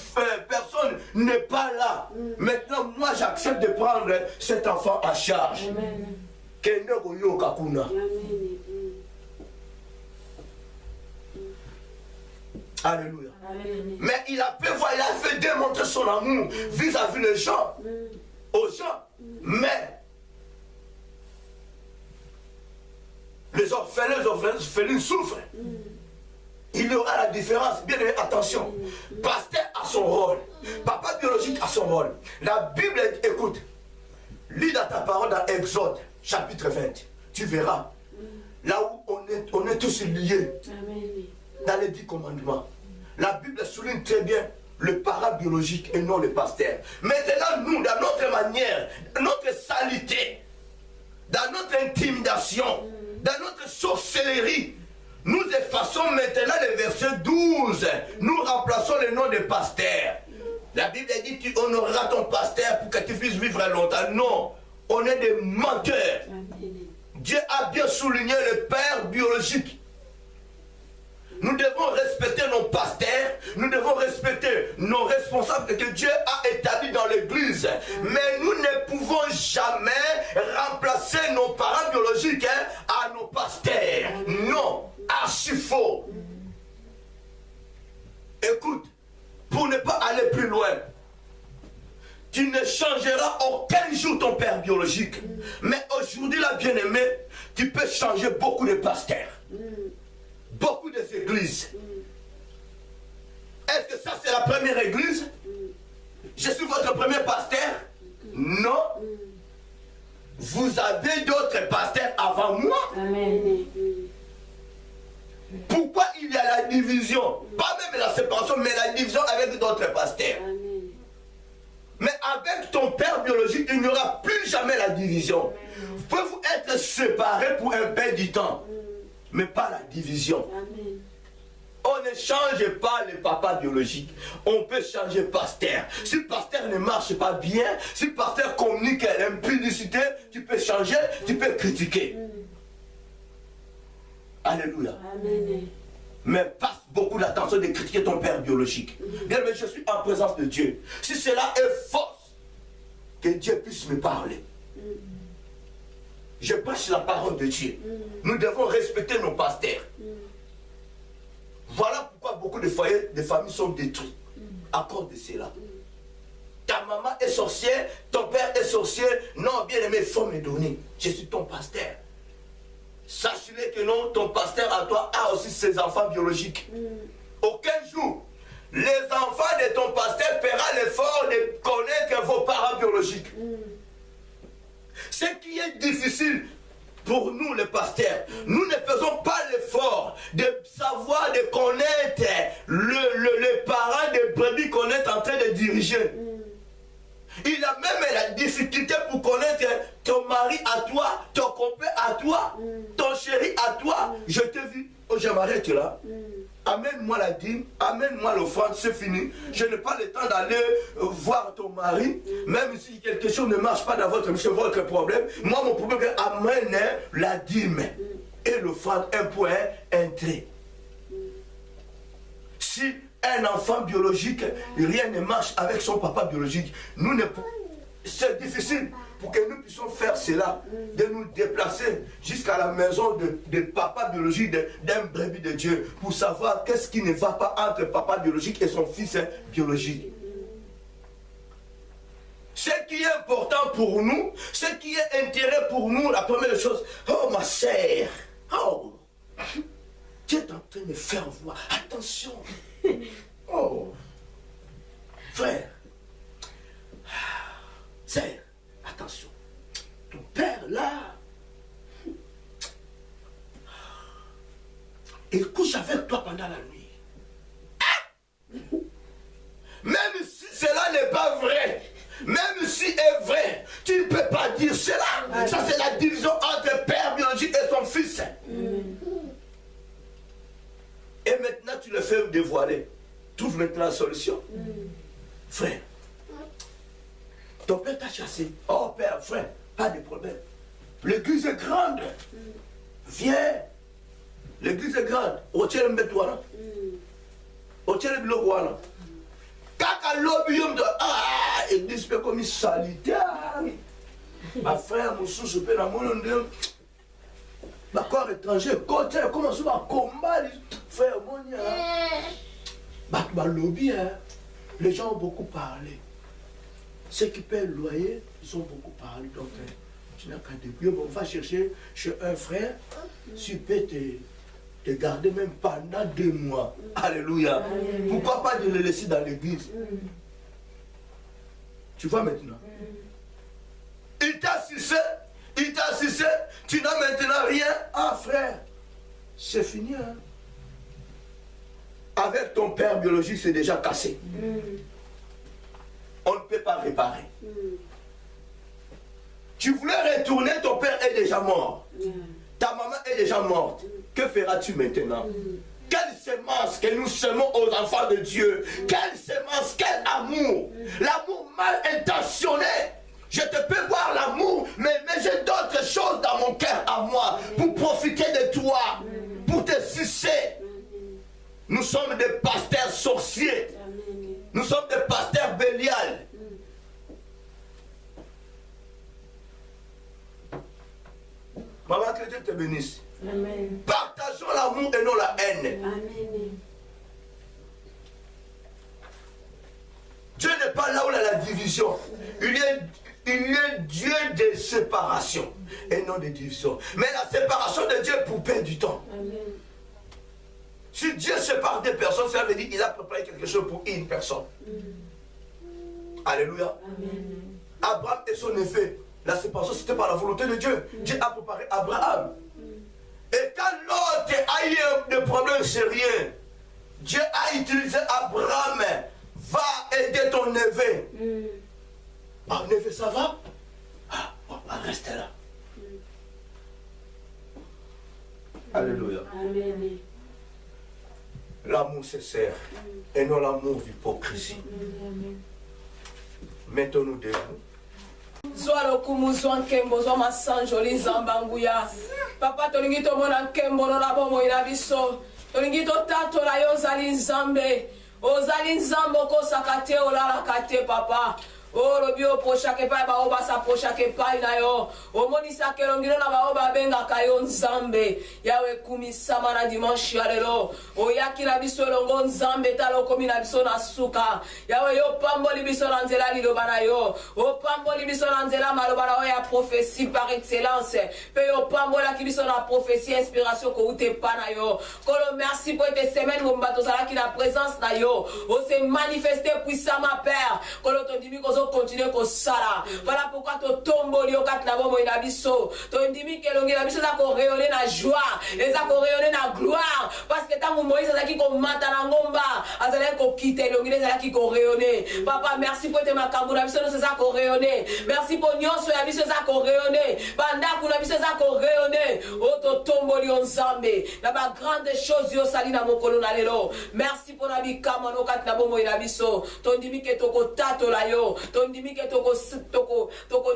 personne n'est pas là, maintenant, moi, j'accepte de prendre cet enfant à charge. Amen. Alléluia. Amen. Mais il a fait démontrer son amour vis-à-vis des gens, aux gens. Mais les orphelins souffrent. Il y aura la différence. Bien aimé, attention. Pasteur a son rôle. Papa biologique a son rôle. La Bible, écoute, lis dans ta parole dans Exode, chapitre 20. Tu verras. Là où on est tous liés. Amen. Dans les 10 commandements. La Bible souligne très bien le parent biologique et non le pasteur. Maintenant, nous, dans notre manière, dans notre saleté, dans notre intimidation, dans notre sorcellerie, nous effaçons maintenant le verset 12. Nous remplaçons le nom de pasteur. La Bible dit tu honoreras ton pasteur pour que tu puisses vivre longtemps. Non, on est des menteurs. Amen. Dieu a bien souligné le père biologique. Nous devons respecter nos pasteurs, nous devons respecter nos responsables que Dieu a établis dans l'église. Mais nous ne pouvons jamais remplacer nos parents biologiques à nos pasteurs. Non, archi faux. Écoute, pour ne pas aller plus loin, tu ne changeras aucun jour ton père biologique. Mais aujourd'hui, la bien-aimée, tu peux changer beaucoup de pasteurs. Beaucoup des églises. Est-ce que ça c'est la première église? Je suis votre premier pasteur? Non. Vous avez d'autres pasteurs avant moi. Amen. Pourquoi il y a la division? Pas même la séparation, mais la division avec d'autres pasteurs. Amen. Mais avec ton père biologique, il n'y aura plus jamais la division. Vous pouvez être séparés pour un peu du temps. Mais pas la division. Amen. On ne change pas le papa biologique. On peut changer pasteur. Si le pasteur ne marche pas bien, si le pasteur communique l'impudicité, tu peux changer, tu peux critiquer. Alléluia. Amen. Mais passe beaucoup d'attention de critiquer ton père biologique. Bien, mais je suis en présence de Dieu. Si cela est force, que Dieu puisse me parler. Je prêche la parole de Dieu. Nous devons respecter nos pasteurs. Voilà pourquoi beaucoup de foyers, de familles sont détruits. À cause de cela. Ta maman est sorcière, ton père est sorcier. Non, bien aimé, il faut me donner. Je suis ton pasteur. Sache-le que non, ton pasteur à toi a aussi ses enfants biologiques. Aucun jour, les enfants de ton pasteur feront l'effort de connaître vos parents biologiques. Ce qui est difficile pour nous les pasteurs, nous ne faisons pas l'effort de savoir, de connaître les parents des brebis qu'on est en train de diriger. Il a même la difficulté pour connaître ton mari à toi, ton copain à toi, ton chéri à toi. Je t'ai vu, oh, je m'arrête là. Amène-moi la dîme, amène-moi l'offrande, c'est fini. Je n'ai pas le temps d'aller voir ton mari. Même si quelque chose ne marche pas dans votre problème. Moi, mon problème est amène la dîme et l'offrande, un point, un trait. Si un enfant biologique, rien ne marche avec son papa biologique, nous ne pouvons. C'est difficile pour que nous puissions faire cela, de nous déplacer jusqu'à la maison de papa biologique, d'un brebis de Dieu, pour savoir qu'est-ce qui ne va pas entre papa biologique et son fils biologique. Ce qui est important pour nous, ce qui est intérêt pour nous, la première chose, oh ma sœur, oh, tu es en train de faire voir, attention, oh, frère, sœur, attention, ton père là, il couche avec toi pendant la nuit. Ah! Même si cela n'est pas vrai, même si est vrai, tu ne peux pas dire cela. Ça c'est la division entre père biologique et son fils. Et maintenant tu le fais dévoiler. Trouve maintenant la solution. Frère, Ton père t'a chassé. Oh père, frère, pas de problème. L'église est grande. Viens. L'église est grande. Retiens le mbetouana. Retiens le bloc. Kaka lobbyum de église peut comme sanitaire. Ma frère, mon sous, je peux la monnaie. Ma corps étranger, continue, comment ça va combat, frère, mon lobby, les gens ont beaucoup parlé. Ceux qui paient le loyer, ils ont beaucoup parlé. Donc, tu n'as qu'à début, on va chercher chez un frère, tu peux te garder même pendant 2 mois. Alléluia. Pourquoi pas de le laisser dans l'église? Tu vois maintenant? Il t'a sucé, tu n'as maintenant rien. Ah frère, c'est fini. Hein? Avec ton père biologique, c'est déjà cassé. On ne peut pas réparer. Tu voulais retourner, ton père est déjà mort. Ta maman est déjà morte. Que feras-tu maintenant? Quelle sémence que nous semons aux enfants de Dieu. Quelle sémence, quel amour. L'amour mal intentionné. Je te peux voir l'amour, mais j'ai d'autres choses dans mon cœur à moi pour profiter de toi, pour te sucer. Nous sommes des pasteurs sorciers. Nous sommes des pasteurs bélial. Maman, que Dieu te bénisse. Amen. Partageons l'amour et non la haine. Amen. Dieu n'est pas là où il y a la division. Il est Dieu de séparation et non de division. Mais la séparation de Dieu pour perdre du temps. Amen. Si Dieu sépare des personnes, ça veut dire qu'il a préparé quelque chose pour une personne. Alléluia. Amen. Abraham et son effet. La séparation, c'était par la volonté de Dieu. Dieu a préparé Abraham. Et quand l'autre a eu des problèmes sérieux, Dieu a utilisé Abraham. Va aider ton neveu. Ah, neveu, ça va? Ah, on va rester là. Alléluia. Amen. L'amour sincère et non l'amour d'hypocrisie. Mettons-nous debout. Zwalo kumuzwa nkembo zwa masanjo linzambanguya. Papa tolingi tomona nkembo na bomo ina biso. Tolingi totato la yo zali nzambe. Ozali nzambo kosaka te olala kate papa. Oh, le bio pochake pa ba oba sa pochake pa na yo. Omonisa ke longino na ba oba benga kayo nzambe. Yawe kumi sama na dimanche ya lelo. Oyaki na biso longo nzambe talo komi na biso na suka. Yawe yo pamboli biso na nzela liloba na yo. O pamboli biso na nzela maloba na yo ya prophétie par excellence. Pe yo pambola ki biso na prophétie inspiration ko ute pa na yo. Kolo merci pour cette semaine mo mbato sala ki na présence na yo. O se manifester puissamment Père. Kolo to dimi ko continuer ko sala. Voilà pourquoi to tomboli o kat na bomo ina biso. To ndimi ke longi na biso za ko rayonner na joie, et za ko rayonner na gloire parce que tango Moïse azaki ko mata na ngomba, azali ko quitter longi azaki ko rayonner. Papa merci pour te makambo na biso za ko rayonner. Merci pour nyonso ya biso za ko rayonner. Banda kuna biso za ko rayonner. O to tomboli on nzambe. Na ba grande chose yo sali na mokolo na lelo. Merci pour na bikama no kat na bomo ina biso. To ndimi ke to ko tato la yo. Tondimi ke toko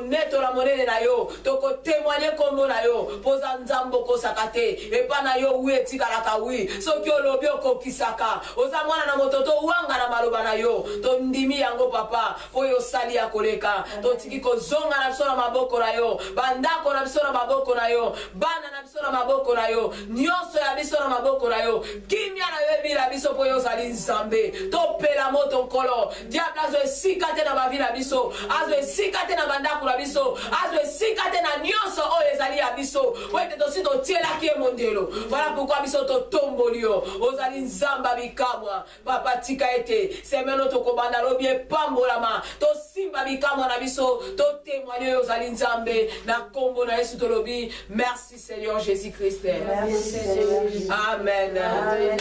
neto la monene na yo, toko témoigner kombo na yo, poza nzambo ko sakate, e pa na yo wi etikala ka wi, soki olobi okokisaka, oza mwana na mototo wanga na maloba na yo, tondimi yango papa, po yo sali ya koleka, totiki ko zonga na biso na maboko na yo, bandako na biso na maboko na yo, bana na biso na maboko na yo, nyonso ya biso na maboko na yo, kimia na yo ebila biso po yo sali nzambe, topela moto nkolo, diable azo esikate na bavi na biso, azo esikate na bandako na biso, azo esikate na nyonso oyo ezali ya biso, wete tosi totielaki ye mondelo. Voilà pourquoi biso to tombolio, ozali nzamba bikamwa, papa tika ete, semeno tokobanda lobi epambolama, to simba bikamwa na biso, to témoigner ozali nzambe, na kombo na Yesu tolobi, merci Seigneur Jésus-Christ. Merci Seigneur. Amen. Amen.